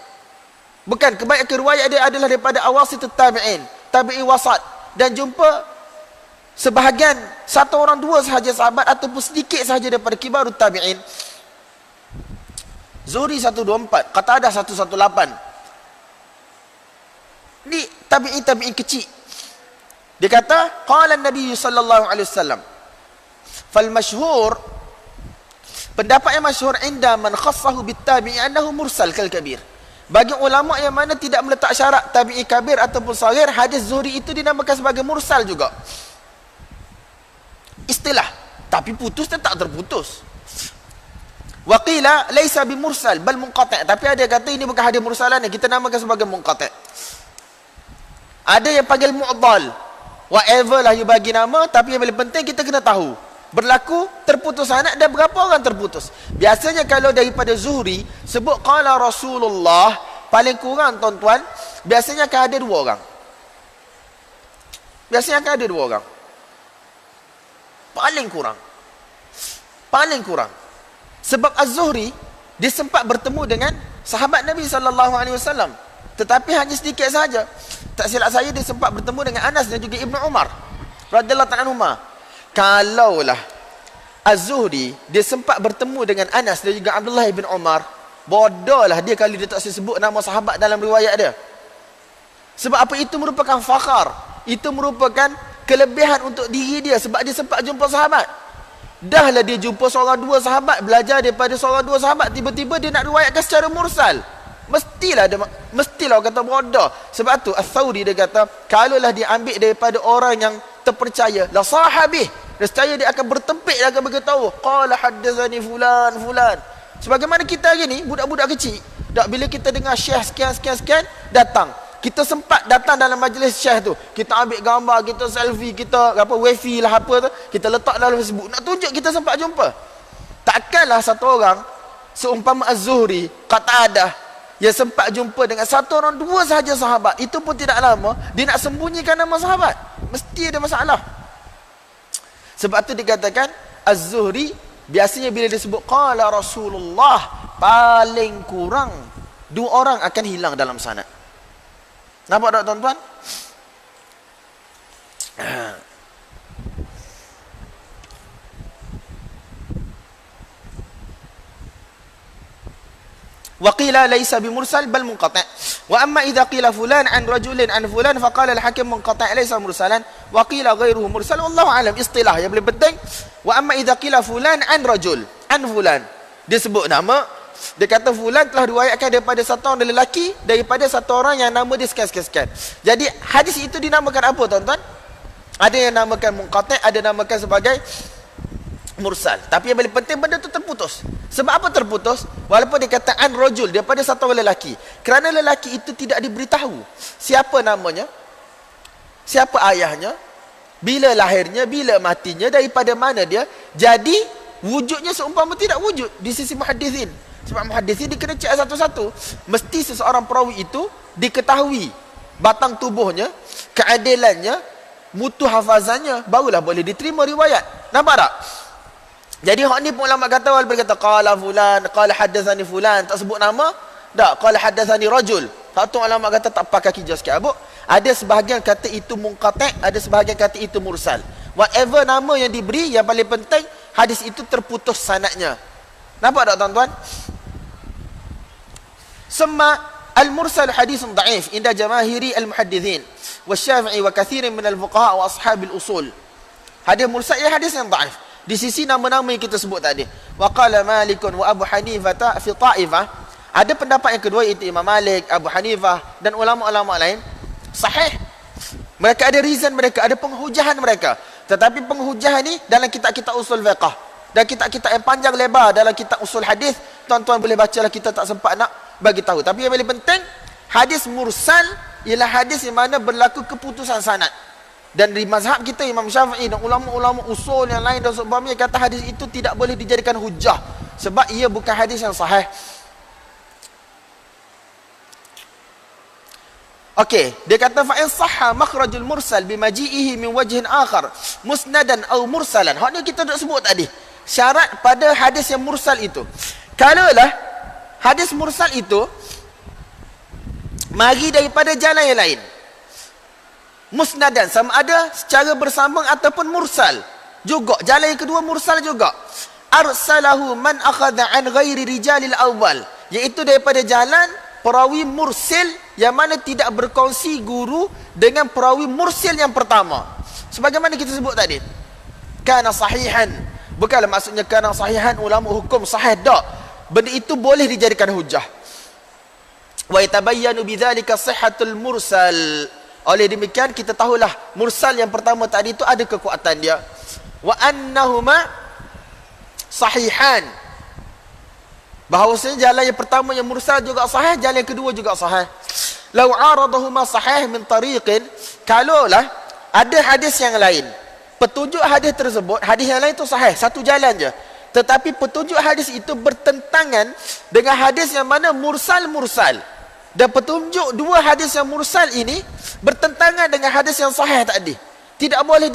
Bukan, kebanyakan riwayat dia adalah daripada awasitut tabi'in, tabi'i wasat, dan jumpa sebahagian satu orang dua sahaja sahabat ataupun sedikit sahaja daripada kibarut tabi'in. Zuhri 124, Qatadah 118. Ni tabi'in kecil. Dia kata qala an-nabiy sallallahu alaihi wasallam fal masyhur, pendapat yang masyhur inda man khassahu bit tabi'i annahu mursal kal kabir. Bagi ulama yang mana tidak meletak syarat tabi'i kabir ataupun saghir, hadis Zuhri itu dinamakan sebagai mursal juga. Istilah, tapi putus tetap terputus. Wa qila laisa bi mursal bal munqati', tapi ada kata ini bukan hadis mursalan, kita namakan sebagai munqati'. Ada yang panggil mu'dhal, whatever lah you bagi nama, tapi yang paling penting kita kena tahu berlaku terputus anak dan berapa orang terputus. Biasanya kalau daripada Zuhri sebut qala Rasulullah, paling kurang tuan-tuan biasanya akan ada dua orang. Biasanya akan ada dua orang. Paling kurang. Sebab Az-Zuhri dia sempat bertemu dengan sahabat Nabi sallallahu alaihi wasallam, tetapi hanya sedikit sahaja. Tak silap saya dia sempat bertemu dengan Anas dan juga Ibnu Umar radhiyallahu ta'ala anhuma. Kalaulah Az-Zuhri dia sempat bertemu dengan Anas dan juga Abdullah bin Umar, bodohlah dia kalau dia tak sebut nama sahabat dalam riwayat dia. Sebab apa? Itu merupakan fakhar. Itu merupakan kelebihan untuk diri dia sebab dia sempat jumpa sahabat. Dahlah dia jumpa seorang dua sahabat, belajar daripada seorang dua sahabat, tiba-tiba dia nak riwayatkan secara mursal. Mestilah orang kata bodoh. Sebab tu Ats-Tsauri dia kata, kalaulah dia ambil daripada orang yang terpercaya, la sahabih, nescaya dia akan bertempik, dia akan beritahu, qala haddatsani fulan. Sebagaimana kita hari ni, budak-budak kecil, dak bila kita dengar syekh sekian datang, kita sempat datang dalam majlis syekh tu, kita ambil gambar, kita selfie, kita apa wifi lah apa tu, kita letak dalam Facebook, nak tunjuk kita sempat jumpa. Takkanlah satu orang seumpama Az-Zuhri, Qatadah, yang sempat jumpa dengan satu orang, dua sahaja sahabat, itu pun tidak lama, dia nak sembunyikan nama sahabat. Mesti ada masalah. Sebab tu dikatakan Az-Zuhri biasanya bila disebut qala Rasulullah, paling kurang dua orang akan hilang dalam sanad. Nampak tak tuan-tuan? وقيل ليس بمرسل بل منقطع وأما إذا قيل فلان عن رجل عن فلان فقال الحاكم منقطع ليس مرسلا وقيل غيره مرسل والله أعلم. Istilah yang paling penting, وأما إذا قيل فلان عن رجل عن فلان, dia sebut nama, dia kata fulan telah riwayatkan daripada satu orang lelaki, daripada satu orang yang nama dia sekian. Jadi hadis itu dinamakan apa tuan-tuan? Ada yang namakan munqati', ada namakan sebagai mursal. Tapi yang paling penting, benda tu terputus. Sebab apa terputus? Walaupun dia kata an rajul, daripada satu orang lelaki, kerana lelaki itu tidak diberitahu siapa namanya, siapa ayahnya, bila lahirnya, bila matinya, daripada mana dia. Jadi wujudnya seumpama tidak wujud di sisi muhaddisin. Sebab muhaddisin dia kena cek satu-satu. Mesti seseorang perawi itu diketahui batang tubuhnya, keadilannya, mutu hafazannya, barulah boleh diterima riwayat. Nampak tak? Jadi hak ni pun ulama kata, walaupun kata qala fulan, qala haddatsani fulan, tak sebut nama, tak, qala haddatsani rajul. Hak tu ulama kata tak pakai kijau sikit abuk. Ada sebahagian kata itu munqati', ada sebahagian kata itu mursal. Whatever nama yang diberi, yang paling penting hadis itu terputus sanadnya. Nampak tak tuan-tuan? Semma al-mursal hadisun da'if inda jamahiri al-muhaddithin wa syafi'i wa kathirin min al-fuqaha wa ashabil usul. Hadis mursal ia hadis yang da'if di sisi nama-nama yang kita sebut tadi. Wa qala Malikun wa Abu Hanifah fi ta'ifah. Ada pendapat yang kedua, itu Imam Malik, Abu Hanifah dan ulama-ulama lain, sahih. Mereka ada reason, mereka ada penghujahan mereka. Tetapi penghujahan ni dalam kitab-kitab usul fiqh dan kitab-kitab yang panjang lebar dalam kitab usul hadis, tuan-tuan boleh bacalah, kita tak sempat nak bagi tahu. Tapi yang paling penting, hadis mursal ialah hadis yang mana berlaku keputusan sanad. Dan di mazhab kita, Imam Syafi'i dan ulama-ulama usul yang lain dan sebagainya kata hadis itu tidak boleh dijadikan hujah sebab ia bukan hadis yang sahih. Okey, dia kata fa in sahha makhrajul mursal bimaji'ihi min wajhin akhar musnadan aw mursalan. Hak ni kita dah sebut tadi. Syarat pada hadis yang mursal itu, kalaulah hadis mursal itu mari daripada jalan yang lain, musnadan, sama ada secara bersambung ataupun mursal juga, jalan yang kedua mursal juga, arsalahu man akhadha an ghairi rijalil awwal, iaitu daripada jalan perawi mursil yang mana tidak berkongsi guru dengan perawi mursil yang pertama. Sebagaimana kita sebut tadi, kana sahihan, bukanlah maksudnya kana sahihan ulama hukum sahih, tak. Benda itu boleh dijadikan hujah. Wa yatabayyanu bidzalika sihhatul mursal. Oleh demikian kita tahulah mursal yang pertama tadi itu ada kekuatan dia. Wa annahuma sahihan, bahawasanya jalan yang pertama yang mursal juga sahih, jalan yang kedua juga sahih. Lau aradahuma sahih min tariqin, kalaulah ada hadis yang lain, petunjuk hadis tersebut, hadis yang lain itu sahih, satu jalan je, tetapi petunjuk hadis itu bertentangan dengan hadis yang mana mursal-mursal, dan petunjuk dua hadis yang mursal ini bertentangan dengan hadis yang sahih tadi, tidak boleh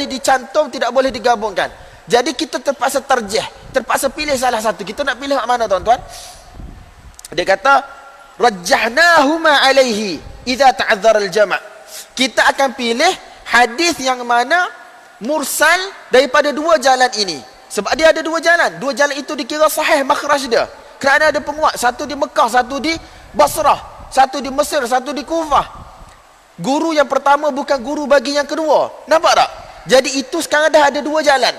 dicantum, tidak boleh digabungkan. Jadi kita terpaksa terjih, terpaksa pilih salah satu. Kita nak pilih mana tuan-tuan? Dia kata rajjahnahuma alaihi idza ta'azzara al-jama'. Kita akan pilih hadis yang mana mursal daripada dua jalan ini. Sebab dia ada dua jalan. Dua jalan itu dikira sahih makhraj dia, kerana ada penguat. Satu di Mekah, satu di Basrah, satu di Mesir, satu di Kufah. Guru yang pertama bukan guru bagi yang kedua. Nampak tak? Jadi itu sekarang dah ada dua jalan.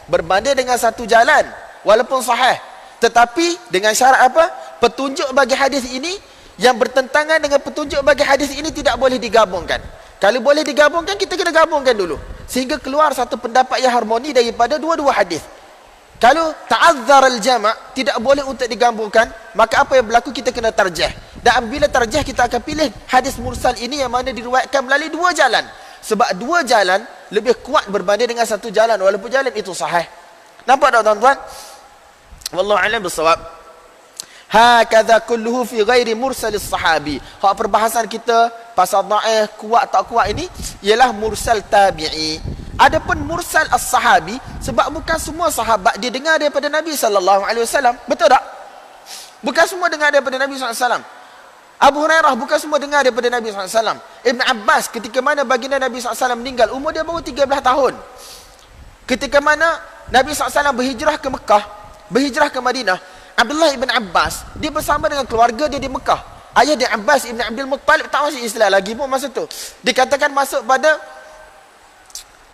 Berbanding dengan satu jalan. Walaupun sahih. Tetapi dengan syarat apa? Petunjuk bagi hadis ini yang bertentangan dengan petunjuk bagi hadis ini tidak boleh digabungkan. Kalau boleh digabungkan, kita kena gabungkan dulu. Sehingga keluar satu pendapat yang harmoni daripada dua-dua hadis. Kalau ta'azzar al-jama' tidak boleh untuk digabungkan, maka apa yang berlaku, kita kena tarjih. Dan bila tarjih, kita akan pilih hadis mursal ini yang mana diriwayatkan melalui dua jalan. Sebab dua jalan lebih kuat berbanding dengan satu jalan, walaupun jalan itu sahih. Nampak tak tuan-tuan? Wallahu a'lam bissawab. Hakadha kulluhu fi ghairi mursalis sahabi. Hak perbahasan kita pasal dhaif kuat tak kuat ini ialah mursal tabi'i. Adapun mursal as-sahabi, sebab bukan semua sahabat dia dengar daripada Nabi sallallahu alaihi wasallam. Betul tak? Bukan semua dengar daripada Nabi sallallahu alaihi wasallam. Abu Hurairah bukan semua dengar daripada Nabi sallallahu alaihi wasallam. Ibn Abbas ketika mana baginda Nabi sallallahu alaihi wasallam meninggal, umur dia baru 13 tahun. Ketika mana Nabi sallallahu alaihi wasallam berhijrah ke Mekah, berhijrah ke Madinah, Abdullah ibn Abbas dia bersama dengan keluarga dia di Mekah. Ayah dia Abbas ibn Abdul Muttalib tak masuk Islam lagi pun masa tu. Dikatakan masuk pada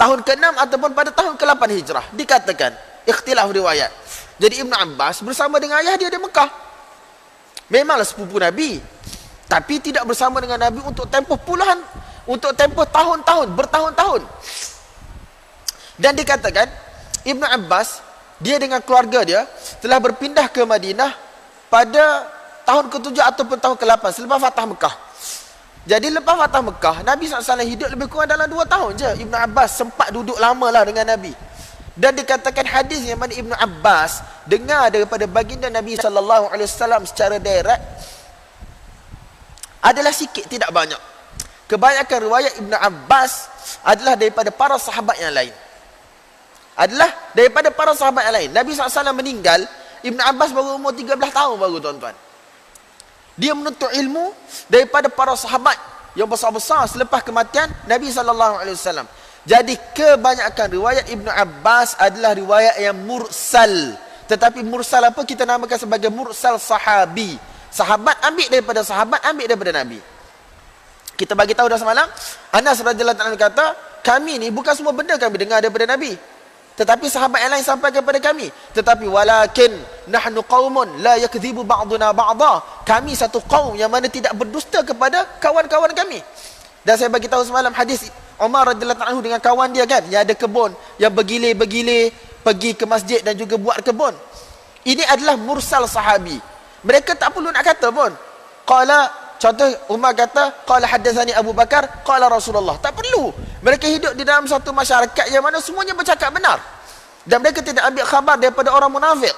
tahun ke-6 ataupun pada tahun ke-8 hijrah. Dikatakan ikhtilaf riwayat. Jadi Ibn Abbas bersama dengan ayah dia di Mekah. Memanglah sepupu Nabi, tapi tidak bersama dengan Nabi untuk tempoh puluhan, untuk tempoh tahun-tahun, bertahun-tahun. Dan dikatakan Ibn Abbas dia dengan keluarga dia telah berpindah ke Madinah pada tahun ke-7 ataupun tahun ke-8 selepas Fatah Mekah. Jadi lepas Fatah Mekah, Nabi SAW hidup lebih kurang dalam 2 tahun je. Ibn Abbas sempat duduk lama lah dengan Nabi. Dan dikatakan hadis yang mana Ibn Abbas dengar daripada baginda Nabi SAW secara direct adalah sikit, tidak banyak. Kebanyakan riwayat Ibn Abbas adalah daripada para sahabat yang lain. Adalah daripada para sahabat yang lain. Nabi SAW meninggal, Ibn Abbas baru umur 13 tahun baru, tuan-tuan. Dia menuntut ilmu daripada para sahabat yang besar-besar selepas kematian Nabi SAW. Jadi kebanyakan riwayat Ibn Abbas adalah riwayat yang mursal. Tetapi mursal apa? Kita namakan sebagai mursal sahabi. Sahabat ambil daripada sahabat, ambil daripada Nabi. Kita bagi tahu dah semalam, Anas radhiyallahu anhu kata, kami ni bukan semua benda kami dengar daripada Nabi, tetapi sahabat yang lain sampaikan kepada kami. Tetapi walakin nahnu qaumun la yakdhibu ba'duna ba'dha. Kami satu kaum yang mana tidak berdusta kepada kawan-kawan kami. Dan saya bagi tahu semalam hadis Umar radhiyallahu anhu dengan kawan dia kan, yang ada kebun, yang bergilir-bergilir pergi ke masjid dan juga buat kebun. Ini adalah mursal sahabi. Mereka tak perlu nak kata pun. Qala, contoh Umar kata, qala haddatsani Abu Bakar, qala Rasulullah. Tak perlu. Mereka hidup di dalam satu masyarakat yang mana semuanya bercakap benar. Dan mereka tidak ambil khabar daripada orang munafik.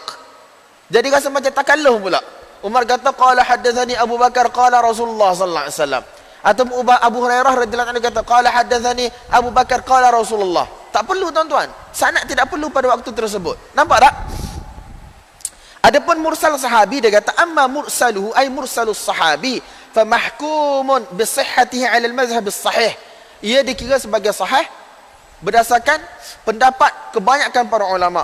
Jadi rasa macam takalluh pula. Umar kata, qala haddatsani Abu Bakar, qala Rasulullah sallallahu alaihi wasallam. Atau Abu Hurairah radhiyallahu anhu kata, qala haddatsani Abu Bakar, qala Rasulullah. Tak perlu, tuan-tuan. Sanad tidak perlu pada waktu tersebut. Nampak tak? Adapun mursal sahabi, dia kata amma mursaluhu ay mursalus sahabi fa mahkumun bi sihhatihi 'ala al-madhhab as-sahih. Ia dikira sebagai sahih berdasarkan pendapat kebanyakan para ulama.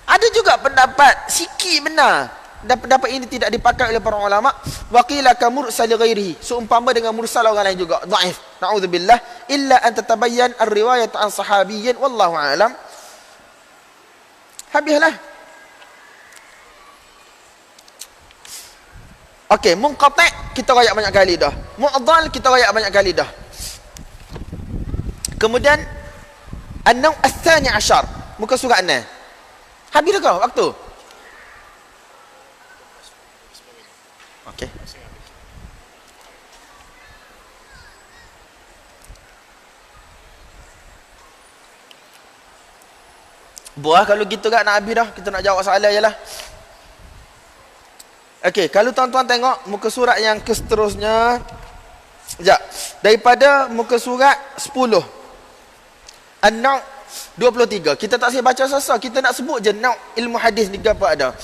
Ada juga pendapat sikit benar dan pendapat ini tidak dipakai oleh para ulama. Wa qila ka mursal ghairihi, seumpama dengan mursal orang lain juga dhaif. Na'udzubillah, illa an tatabayyan ar-riwayat an sahabiyyin wallahu a'lam. Habislah. Okey, munqati' kita royak banyak kali dah. Mu'dhal kita royak banyak kali dah. Kemudian an-naw' ats-tsani 'ashar, muka surat 6. Habis dah kau waktu? Okey. Buah kalau gitu kan nak habis dah, kita nak jawab soalan jelah. Okey, kalau tuan-tuan tengok muka surat yang seterusnya. Sekejap. Daripada muka surat 10. An-Naw' 23. Kita tak saya baca sasa, kita nak sebut je Naw' ilmu hadis ni apa ada.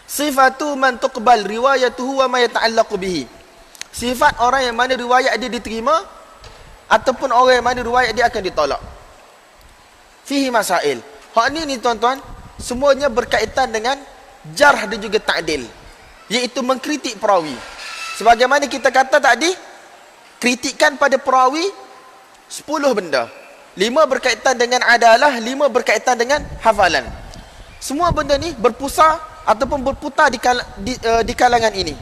Sifatu man tuqbal riwayatuhu wa ma yata'allaqu bihi. Sifat orang yang mana riwayat dia diterima ataupun orang yang mana riwayat dia akan ditolak. Fihi masail. Hak ni tuan-tuan, semuanya berkaitan dengan jarh dan juga ta'dil, iaitu mengkritik perawi. Sebagaimana kita kata tadi, kritikan pada perawi 10 benda. 5 berkaitan dengan adalah, 5 berkaitan dengan hafalan. Semua benda ni berpusat ataupun berputar di kalangan ini.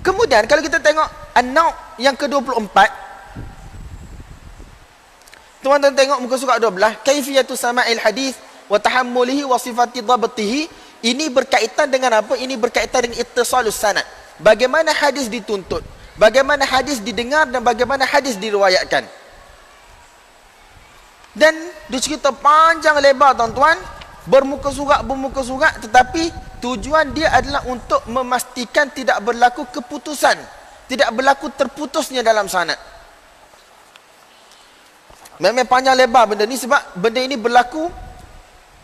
Kemudian kalau kita tengok an-naw' yang ke-24, tuan-tuan tengok muka surat 12, kaifiyatu sama'il hadis wa tahammulihi wa sifati dhabtihi. Ini berkaitan dengan apa? Ini berkaitan dengan ittisalus sanad. Bagaimana hadis dituntut, bagaimana hadis didengar dan bagaimana hadis diriwayatkan. Dan dicerita panjang lebar tuan-tuan, bermuka surat, tetapi tujuan dia adalah untuk memastikan tidak berlaku keputusan, tidak berlaku terputusnya dalam sanad. Memang panjang lebar benda ni sebab benda ini berlaku,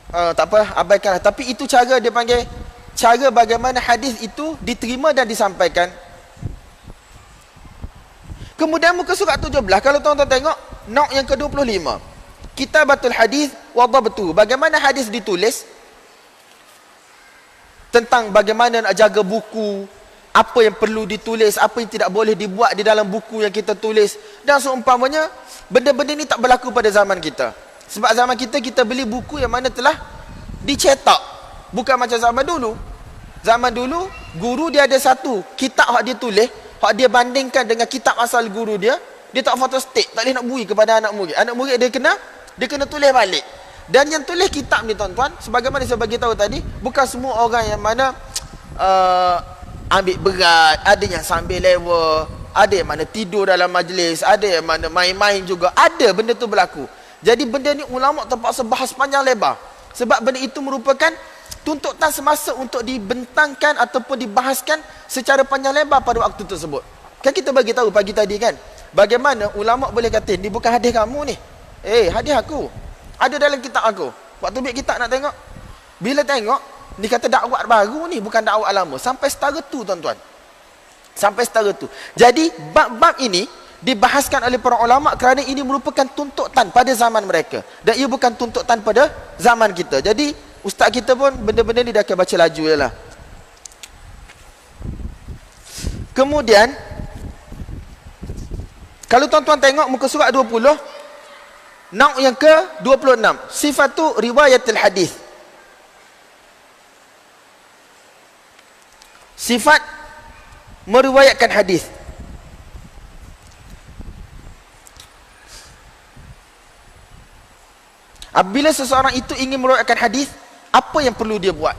tak apa, abaikanlah. Tapi itu cara dia panggil, cara bagaimana hadis itu diterima dan disampaikan. Kemudian muka surat 17, kalau tuan-tuan tengok nauk yang ke-25, kitabatul hadis wa dhabtu, bagaimana hadis ditulis, tentang bagaimana nak jaga buku, apa yang perlu ditulis, apa yang tidak boleh dibuat di dalam buku yang kita tulis, dan seumpamanya. Benda-benda ni tak berlaku pada zaman kita. Sebab zaman kita, kita beli buku yang mana telah dicetak. Bukan macam zaman dulu. Zaman dulu, guru dia ada satu kitab hak dia tulis, hak dia bandingkan dengan kitab asal guru dia. Dia tak fotostat, tak boleh nak beri kepada anak murid. Anak murid dia kena tulis balik. Dan yang tulis kitab ni tuan-tuan, sebagaimana saya bagi tahu tadi, bukan semua orang yang mana ambil berat, ada yang sambil lewa, ada yang mana tidur dalam majlis, ada yang mana main-main juga, ada benda tu berlaku. Jadi benda ni ulama terpaksa bahas panjang lebar, sebab benda itu merupakan tuntutan semasa untuk dibentangkan ataupun dibahaskan secara panjang lebar pada waktu tersebut. Kan kita bagi tahu pagi tadi kan, bagaimana ulama boleh kata ni bukan hadis kamu ni, hadis aku, ada dalam kitab aku. Waktu ambil kitab nak tengok, bila tengok ni kata dakwat baru ni, bukan dakwat lama. Sampai setara tu tuan-tuan, sampai setara tu. Jadi bab-bab ini dibahaskan oleh para ulama kerana ini merupakan tuntutan pada zaman mereka, dan ia bukan tuntutan pada zaman kita. Jadi ustaz kita pun benda-benda ni dah akan baca laju je lah. Kemudian kalau tuan-tuan tengok muka surat 20, nauk yang ke-26, sifatu riwayatil hadis, sifat meriwayatkan hadis. Apabila seseorang itu ingin meriwayatkan hadis, apa yang perlu dia buat?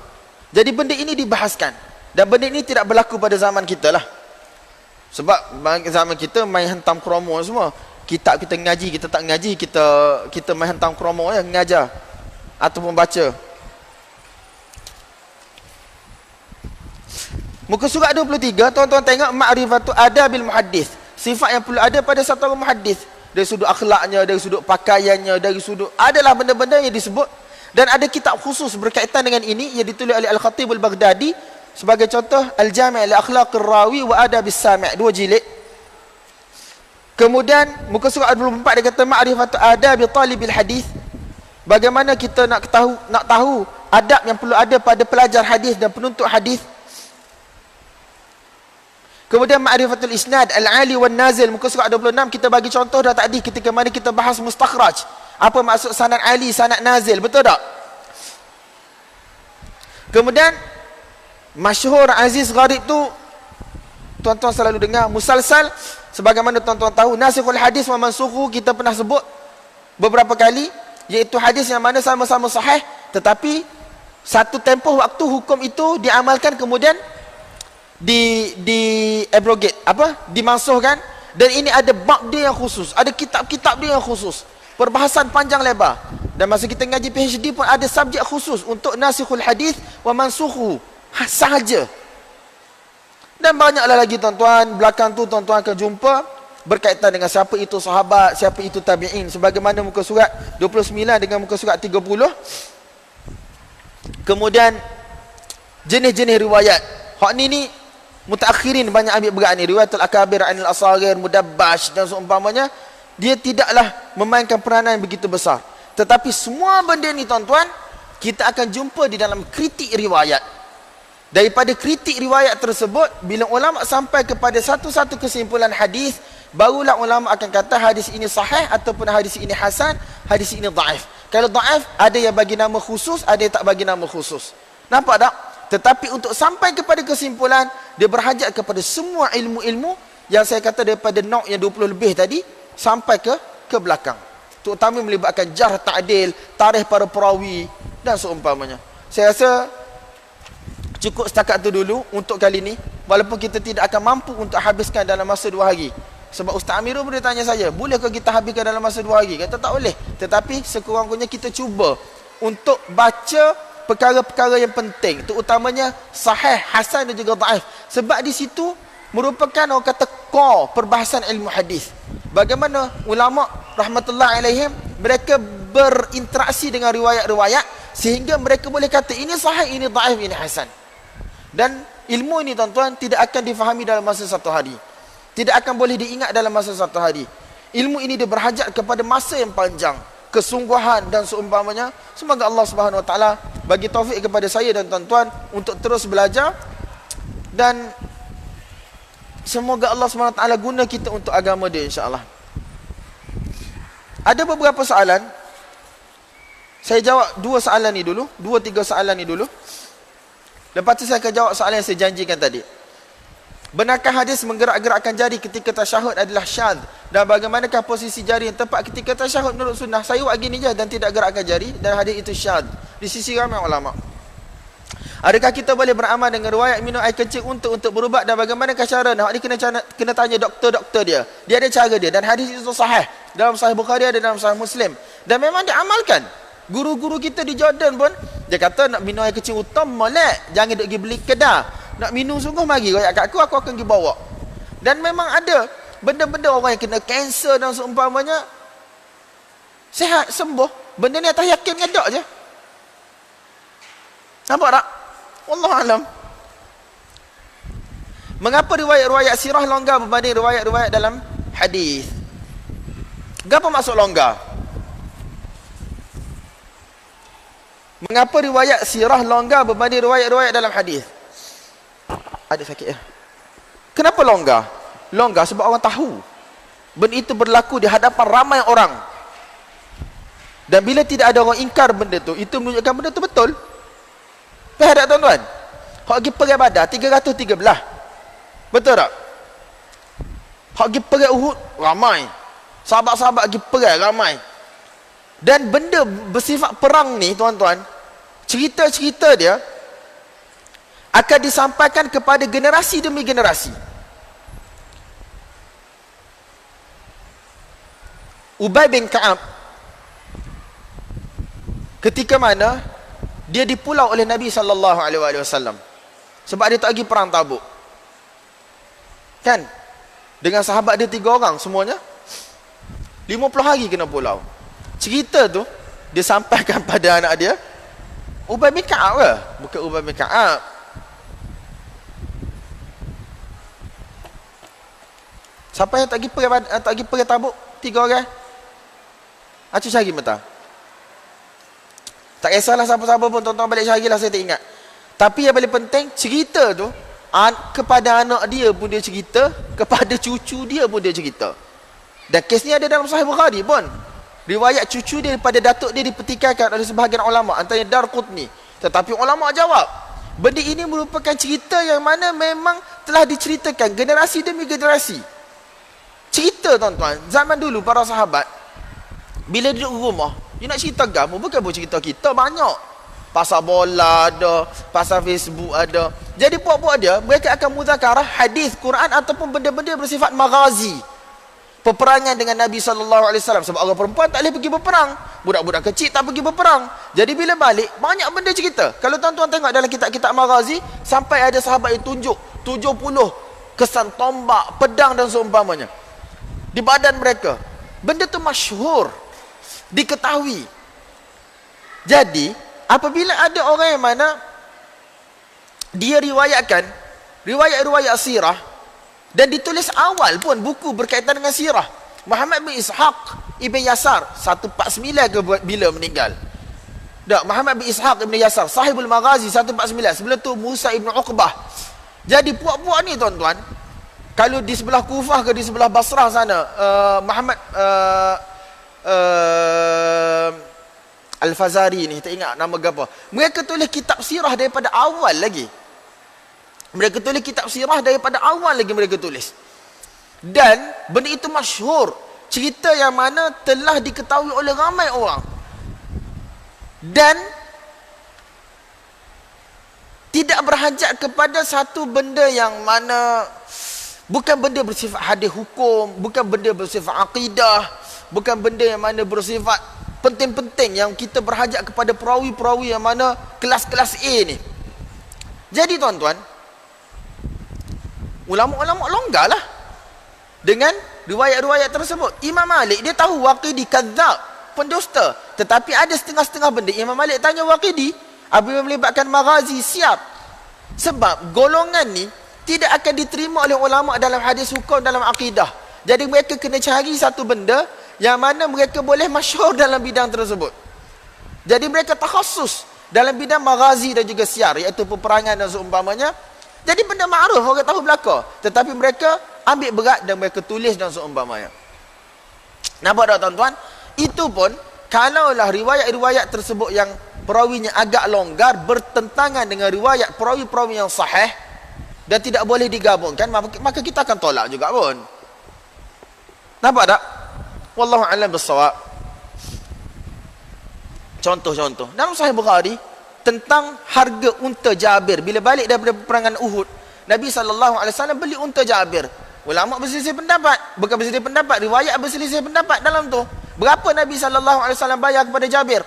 Jadi benda ini dibahaskan, dan benda ini tidak berlaku pada zaman kita lah. Sebab zaman kita main hentam kromo semua. Kitab kita ngaji, kita tak ngaji, kita main hentam kromo ya, ngajar ataupun baca. Muka surat 23, tuan-tuan tengok ma'rifatu adabil muhaddis, sifat yang perlu ada pada satu orang muhaddis, dari sudut akhlaknya, dari sudut pakaiannya, dari sudut, adalah benda-benda yang disebut. Dan ada kitab khusus berkaitan dengan ini yang ditulis oleh Al-Khatib Al-Baghdadi, sebagai contoh Al-Jami' Al-Akhlaqir Rawi wa Adabis Sami', 2 jilid. Kemudian muka surat 24 dia kata ma'rifatu adabi talibil hadis, bagaimana kita nak tahu adab yang perlu ada pada pelajar hadis dan penuntut hadis. Kemudian ma'rifatul isnad al-ali wan nazil, muka surat 26 kita bagi contoh dah tadi ketika mana kita bahas mustakhraj. Apa maksud sanad ali, sanad nazil, betul tak? Kemudian masyhur aziz gharib tu tuan-tuan selalu dengar. Musalsal, sebagaimana tuan-tuan tahu, nasikhul hadis wa mansukhu kita pernah sebut beberapa kali, iaitu hadis yang mana sama-sama sahih tetapi satu tempoh waktu hukum itu diamalkan kemudian di abrogate, dimansuhkan. Dan ini ada bab dia yang khusus, ada kitab-kitab dia yang khusus, perbahasan panjang lebar. Dan masa kita ngaji PhD pun ada subjek khusus untuk nasikhul hadis wa mansukhu sahaja. Dan banyaklah lagi tuan-tuan. Belakang tu tuan-tuan akan jumpa berkaitan dengan siapa itu sahabat, siapa itu tabi'in, sebagaimana muka surat 29 dengan muka surat 30. Kemudian jenis-jenis riwayat, hak ni mutaakhirin banyak ambil berat ni, riwayatul akabir anil asagir, mudabbash dan seumpamanya. Dia tidaklah memainkan peranan yang begitu besar. Tetapi semua benda ni tuan-tuan, kita akan jumpa di dalam kritik riwayat. Daripada kritik riwayat tersebut, bila ulama sampai kepada satu-satu kesimpulan hadis, barulah ulama akan kata hadis ini sahih ataupun hadis ini hasan, hadis ini dhaif. Kalau dhaif, ada yang bagi nama khusus, ada yang tak bagi nama khusus. Nampak tak? Tetapi untuk sampai kepada kesimpulan, dia berhajat kepada semua ilmu-ilmu yang saya kata daripada nok yang 20 lebih tadi sampai ke belakang. Terutama melibatkan jarh ta'dil, tarikh para perawi dan seumpamanya. Saya rasa cukup setakat tu dulu untuk kali ni, walaupun kita tidak akan mampu untuk habiskan dalam masa 2 hari. Sebab Ustaz Amirul boleh tanya saya, bolehkah kita habiskan dalam masa 2 hari? Kata tak boleh. Tetapi sekurang-kurangnya kita cuba untuk baca perkara-perkara yang penting, terutamanya sahih, hasan dan juga dhaif. Sebab di situ merupakan orang kata core perbahasan ilmu hadis. Bagaimana ulama rahmatullahi alaihim mereka berinteraksi dengan riwayat-riwayat sehingga mereka boleh kata ini sahih, ini dhaif, ini hasan. Dan ilmu ini tuan-tuan tidak akan difahami dalam masa 1 hari. Tidak akan boleh diingat dalam masa 1 hari. Ilmu ini dia berhajat kepada masa yang panjang, kesungguhan dan seumpamanya. Semoga Allah Subhanahu Wa Taala bagi taufik kepada saya dan tuan-tuan untuk terus belajar, dan semoga Allah Subhanahu Wa Taala guna kita untuk agama dia, insya-Allah. Ada beberapa soalan. Saya jawab 2 soalan ni dulu, 2-3 soalan ni dulu. Lepas tu saya akan jawab soalan yang saya janjikan tadi. Benarkah hadis menggerak-gerakkan jari ketika tasyahud adalah syadz? Dan bagaimanakah posisi jari yang tepat ketika tasyahud menurut sunnah? Saya buat gini je dan tidak gerakkan jari, dan hadis itu syadz di sisi ramai ulama. Adakah kita boleh beramal dengan riwayat minum air kencing untuk berubat, dan bagaimanakah cara? Nah, ni kena tanya doktor-doktor dia. Dia ada cara dia, dan hadis itu sahih. Dalam Sahih Bukhari ada, dalam Sahih Muslim. Dan memang diamalkan. Guru-guru kita di Jordan pun dia kata nak minum air kecil utama molek, jangan duk pergi beli kedah. Nak minum sungguh mari royak kat aku akan pergi bawa. Dan memang ada benda-benda orang yang kena kanser dan seumpamanya sihat sembuh. Benda ni atas yakin ngadak je. Nampak tak? Wallahu alam. Mengapa riwayat-riwayat sirah longgar berbanding riwayat-riwayat dalam hadis? Apa maksud longgar? Mengapa riwayat sirah longgar berbanding riwayat-riwayat dalam hadis? Ada sakit ya? Kenapa longgar? Longgar sebab orang tahu benda itu berlaku di hadapan ramai orang. Dan bila tidak ada orang ingkar benda tu, itu menunjukkan benda tu betul. Faham tak tuan-tuan? Hak pergi perang Badar 313. Betul tak? Hak pergi perang Uhud ramai. Sahabat-sahabat pergi perang ramai. Dan benda bersifat perang ni tuan-tuan, cerita-cerita dia akan disampaikan kepada generasi demi generasi. Ubay bin Ka'ab ketika mana dia dipulau oleh Nabi SAW sebab dia tak pergi perang Tabuk, kan? Dengan sahabat dia 3 orang semuanya 50 hari kena pulau. Cerita tu dia sampaikan pada anak dia Ubay bin Ka'ab ke? Bukan Ubay bin Ka'ab. Siapa yang tak pergi pergi Tabuk? 3 orang. Acu cari mata. Tak kisahlah siapa-siapa pun, tuan-tuan balik carilah, saya tak ingat. Tapi yang paling penting, cerita tu kepada anak dia pun dia cerita, kepada cucu dia pun dia cerita. Dan kes ni ada dalam Sahih Bukhari pun. Riwayat cucu dia daripada datuk dia dipertikaikan oleh sebahagian ulama, antaranya Darqutni. Tetapi ulama jawab, benda ini merupakan cerita yang mana memang telah diceritakan generasi demi generasi. Cerita tuan-tuan, zaman dulu para sahabat bila duduk rumah, dia nak cerita agama, bukan boleh cerita kita banyak. Pasal bola ada, pasal Facebook ada. Jadi puak-puak dia, mereka akan muzakarah hadis, Quran ataupun benda-benda bersifat maghazi. Peperangan dengan Nabi SAW. Sebab orang perempuan tak boleh pergi berperang. Budak-budak kecil tak pergi berperang. Jadi bila balik, banyak benda cerita. Kalau tuan-tuan tengok dalam kitab-kitab maghazi, sampai ada sahabat yang tunjuk 70 kesan tombak, pedang dan seumpamanya di badan mereka. Benda tu masyhur, diketahui. Jadi apabila ada orang yang mana dia riwayatkan riwayat-riwayat sirah, dan ditulis awal pun buku berkaitan dengan sirah, Muhammad bin Ishaq Ibn Yasar 149 ke bila meninggal, Tak, Muhammad bin Ishaq ibn Yasar, Sahibul Maghazi 149. Sebelum tu Musa ibn Uqbah. Jadi puak-puak ni tuan-tuan, kalau di sebelah Kufah ke di sebelah Basrah sana, Muhammad Al-Fazari ni, tak ingat nama apa. Mereka tulis kitab sirah daripada awal lagi. Mereka tulis kitab sirah daripada awal lagi mereka tulis. Dan benda itu masyhur. Cerita yang mana telah diketahui oleh ramai orang. Dan tidak berhajat kepada satu benda yang mana bukan benda bersifat hadis hukum, bukan benda bersifat akidah, bukan benda yang mana bersifat penting-penting yang kita berhajat kepada perawi-perawi yang mana kelas-kelas A ni. Jadi tuan-tuan, ulama-ulama longgarlah dengan riwayat-riwayat tersebut. Imam Malik dia tahu Waqidi kadzab, pendusta, tetapi ada setengah-setengah benda Imam Malik tanya Waqidi apabila melibatkan Maghazi, siap. Sebab golongan ni tidak akan diterima oleh ulama dalam hadis hukum, dalam akidah. Jadi mereka kena cari satu benda yang mana mereka boleh masyhur dalam bidang tersebut. Jadi mereka takhasus dalam bidang Maghazi dan juga siar, iaitu peperangan dan seumpamanya. Jadi benda ma'ruf, orang tahu belaka, tetapi mereka ambil berat dan mereka tulis dan seumpamanya. Nampak tak tuan-tuan? Itu pun kalaulah riwayat-riwayat tersebut yang perawinya agak longgar bertentangan dengan riwayat perawi-perawi yang sahih dan tidak boleh digabungkan, maka kita akan tolak juga pun. Nampak tak? Wallahu a'lam bissawab. Contoh-contoh dalam Sahih Bukhari tentang harga unta Jabir. Bila balik daripada peperangan Uhud, Nabi SAW beli unta Jabir. Ulama berselisih pendapat, bukan berselisih pendapat, riwayat berselisih pendapat dalam tu. Berapa Nabi SAW bayar kepada Jabir?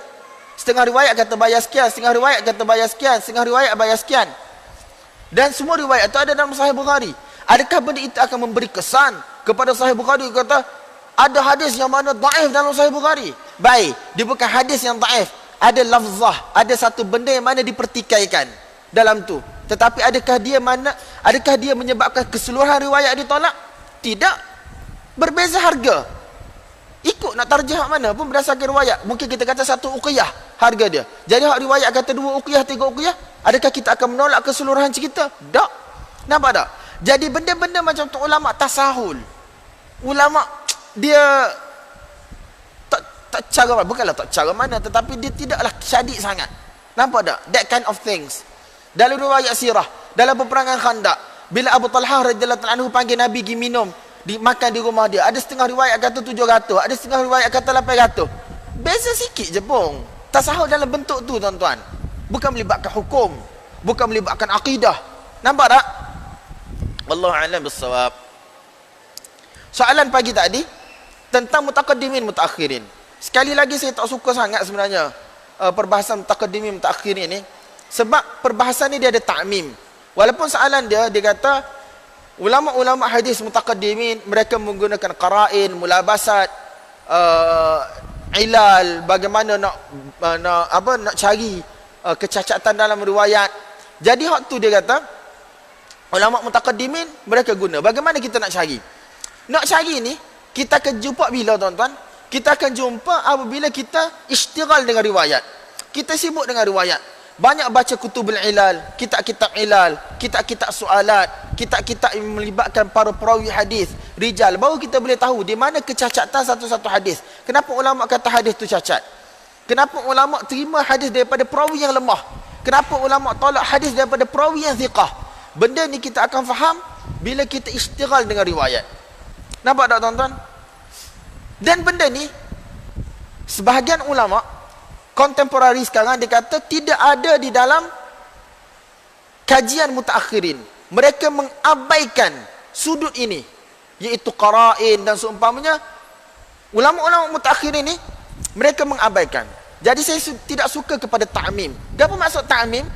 Setengah riwayat kata bayar sekian, setengah riwayat kata bayar sekian, setengah riwayat bayar sekian. Dan semua riwayat itu ada dalam Sahih Bukhari. Adakah benda itu akan memberi kesan kepada Sahih Bukhari? Kata ada hadis yang mana daif dalam Sahih Bukhari. Baik, dia bukan hadis yang daif, ada lafzah, ada satu benda yang mana dipertikaikan dalam tu. Tetapi adakah dia menyebabkan keseluruhan riwayat ditolak? Tidak. Berbeza harga. Ikut nak tarjih mana pun berdasarkan riwayat. Mungkin kita kata satu uqiyah harga dia. Jadi hak riwayat kata 2 uqiyah, 3 uqiyah, adakah kita akan menolak keseluruhan cerita? Tak. Nampak tak? Jadi benda-benda macam tu ulama tasahul. Ulama dia tak cara mana, bukanlah tak cara mana, tetapi dia tidaklah syadid sangat. Nampak tak? That kind of things. Dalam riwayat sirah, dalam peperangan Khandaq, bila Abu Talhah radhiyallahu anhu panggil Nabi pergi minum, makan di rumah dia, ada setengah riwayat kata 700, ada setengah riwayat kata 800. Beza sikit je pun. Tasahul dalam bentuk tu tuan-tuan. Bukan melibatkan hukum, bukan melibatkan akidah. Nampak tak? Wallahu a'lam bissawab. Soalan pagi tadi tentang mutaqaddimin mutaakhirin. Sekali lagi saya tak suka sangat sebenarnya perbahasan mutaqaddimin mutaakhirin ni, sebab perbahasan ni dia ada ta'mim. Walaupun soalan dia kata ulama-ulama hadis mutaqaddimin mereka menggunakan qara'in, mulabasat, ilal, bagaimana nak cari kecacatan dalam riwayat. Jadi hak tu dia kata ulama mutaqaddimin mereka guna. Bagaimana kita nak cari? Nak cari ni kita akan jumpa bila tuan-tuan? Kita akan jumpa apabila kita istighal dengan riwayat. Kita sibuk dengan riwayat. Banyak baca kutubul ilal, kitab-kitab ilal, kitab-kitab soalat, kitab-kitab yang melibatkan para perawi hadis, rijal. Baru kita boleh tahu di mana kecacatan satu-satu hadis. Kenapa ulama kata hadis tu cacat? Kenapa ulama terima hadis daripada perawi yang lemah? Kenapa ulama tolak hadis daripada perawi yang thiqah? Benda ni kita akan faham bila kita istighal dengan riwayat. Nampak tak tuan-tuan? Dan benda ni sebahagian ulama kontemporari sekarang dia kata tidak ada di dalam kajian mutaakhirin. Mereka mengabaikan sudut ini, iaitu qara'in dan seumpamanya. Ulama-ulama mutaakhirin ni mereka mengabaikan. Jadi saya tidak suka kepada ta'mim. Apa maksud ta'mim?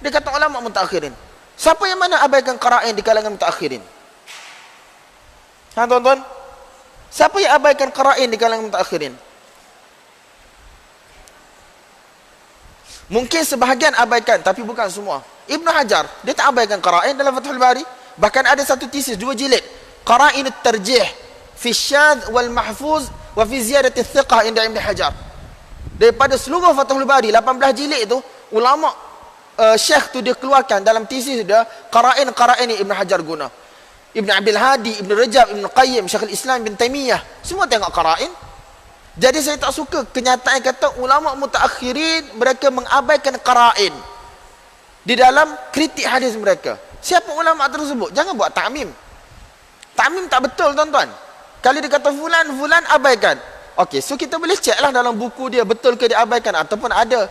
Dia kata ulama mutaakhirin. Siapa yang mana abaikan qara'in di kalangan mutaakhirin? Ha tuan-tuan? Siapa yang abaikan qara'in di kalangan mutaakhirin? Mungkin sebahagian abaikan, tapi bukan semua. Ibn Hajar, dia tak abaikan qara'in dalam Fathul Bari. Bahkan ada satu tesis, 2 jilid. Qara'in at-tarjih fi syadh wal mahfuz wa fi ziyadat al-thiqah inda Ibn Hajar. Daripada seluruh Fathul Bari 18 jilid itu, ulama Syekh tu dia keluarkan dalam tesis dia qara'in Ibn Hajar guna. Ibn Abdul Hadi, Ibn Rajab, Ibn Qayyim, Syekhul Islam, Ibn Taymiyah, semua tengok qara'in. Jadi saya tak suka kenyataan kata ulama mutaakhirin mereka mengabaikan qara'in di dalam kritik hadis mereka. Siapa ulama tersebut? Jangan buat ta'mim. Ta'mim tak betul tuan-tuan. Kalau dia kata fulan abaikan. Okey, so kita boleh cek lah dalam buku dia betul ke dia abaikan ataupun ada.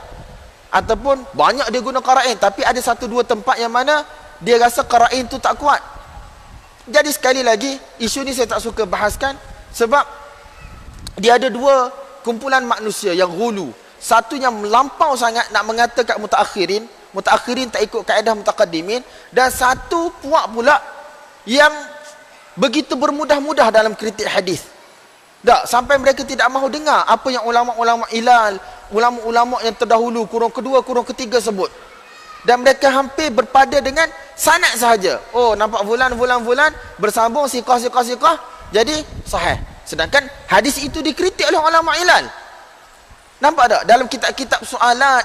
Ataupun banyak dia guna qara'in tapi ada satu dua tempat yang mana dia rasa qara'in tu tak kuat. Jadi sekali lagi isu ni saya tak suka bahaskan sebab dia ada dua kumpulan manusia yang ghulu. Satu yang melampau sangat nak mengatakan mutaakhirin tak ikut kaedah mutaqaddimin, dan satu puak pula yang begitu bermudah-mudah dalam kritik hadis. Tak, sampai mereka tidak mahu dengar apa yang ulama-ulama ilal, ulama-ulama yang terdahulu kurung kedua, kurung ketiga sebut. Dan mereka hampir berpada dengan sanad sahaja. Oh, nampak fulan bersambung siqah. Jadi sahih. Sedangkan hadis itu dikritik oleh ulama ilal. Nampak tak? Dalam kitab-kitab soalat,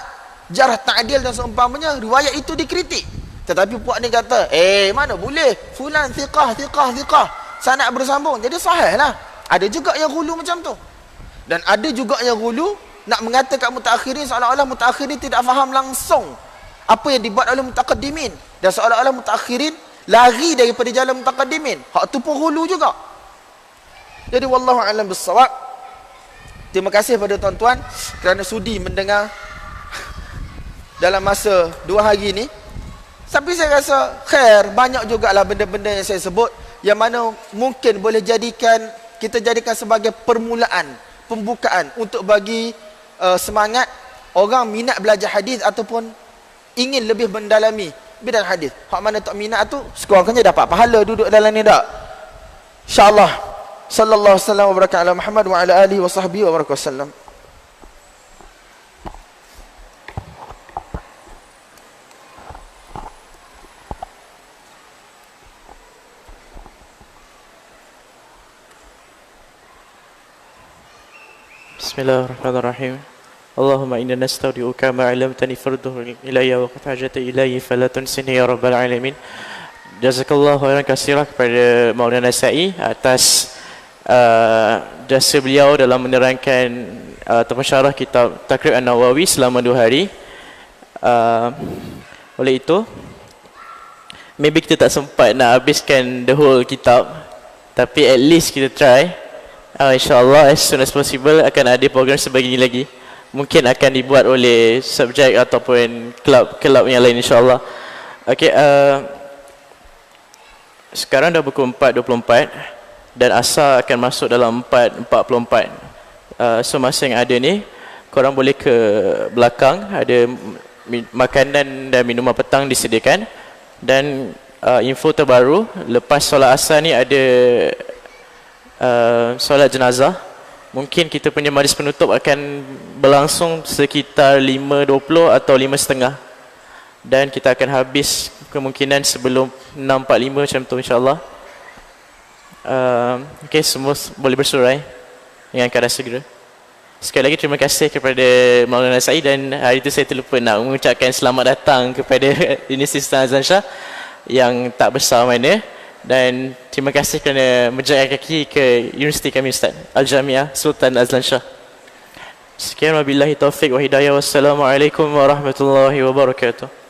jarh ta'dil dan seumpamanya, riwayat itu dikritik. Tetapi puak ni kata, mana boleh? Fulan thiqah. Sanad bersambung. Jadi sahih lah. Ada juga yang ghulu macam tu. Dan ada juga yang ghulu nak mengatakan mutaakhirin seolah-olah mutaakhirin tidak faham langsung apa yang dibuat oleh mutaqaddimin. Dan seolah-olah mutaakhirin lari daripada jalan mutaqaddimin. Hak tu pun ghulu juga. Jadi wallahu a'lam bissawab. Terima kasih pada tuan-tuan kerana sudi mendengar dalam masa 2 hari ni. Tapi saya rasa khair, banyak jugalah benda-benda yang saya sebut yang mana mungkin boleh kita jadikan sebagai permulaan, pembukaan untuk bagi semangat orang minat belajar hadis ataupun ingin lebih mendalami bidang hadis. Hak mana tak minat tu sekurang-kurangnya dapat pahala duduk dalam ni dak. Insya-Allah. Sallallahu alaihi wasallam wa baraka ala Muhammad wa ala alihi wa sahbihi wa baraka wasallam. Bismillahirrahmanirrahim. Allahumma inna nastaudi'uka ma 'allamtani farduhu ilayya wa qad hajata ilayhi fala tunsini ya rabbal alamin. Jazakallahu khairan katsira kepada Maulana Sa'i atas jasa beliau dalam menerangkan atau mensyarah kitab Taqrib An-Nawawi selama 2 hari. Oleh itu, maybe kita tak sempat nak habiskan the whole kitab, tapi at least kita try. InsyaAllah as soon as possible akan ada program sebegini lagi. Mungkin akan dibuat oleh subjek ataupun kelab yang lain insyaAllah. Okay, sekarang dah pukul 4.24 dan asar akan masuk dalam 4.44. So masa yang ada ni, korang boleh ke belakang, ada makanan dan minuman petang disediakan. Dan info terbaru, lepas solat asar ni ada solat jenazah. Mungkin kita punya majlis penutup akan berlangsung sekitar 5.20 atau 5.30. Dan kita akan habis kemungkinan sebelum 6.45 macam tu insyaAllah. Okay, semua boleh bersurai dengan keadaan segera. Sekali lagi terima kasih kepada Maulana Sa'i, dan hari itu saya terlupa nak mengucapkan selamat datang kepada Universiti Sultan Azlan Shah yang tak besar mana. Dan terima kasih kerana menjaga kaki ke universiti kami Ustaz, Al-Jamiah Sultan Azlan Shah. Sekian wabillahi taufiq wa hidayah. Wassalamualaikum warahmatullahi wabarakatuh.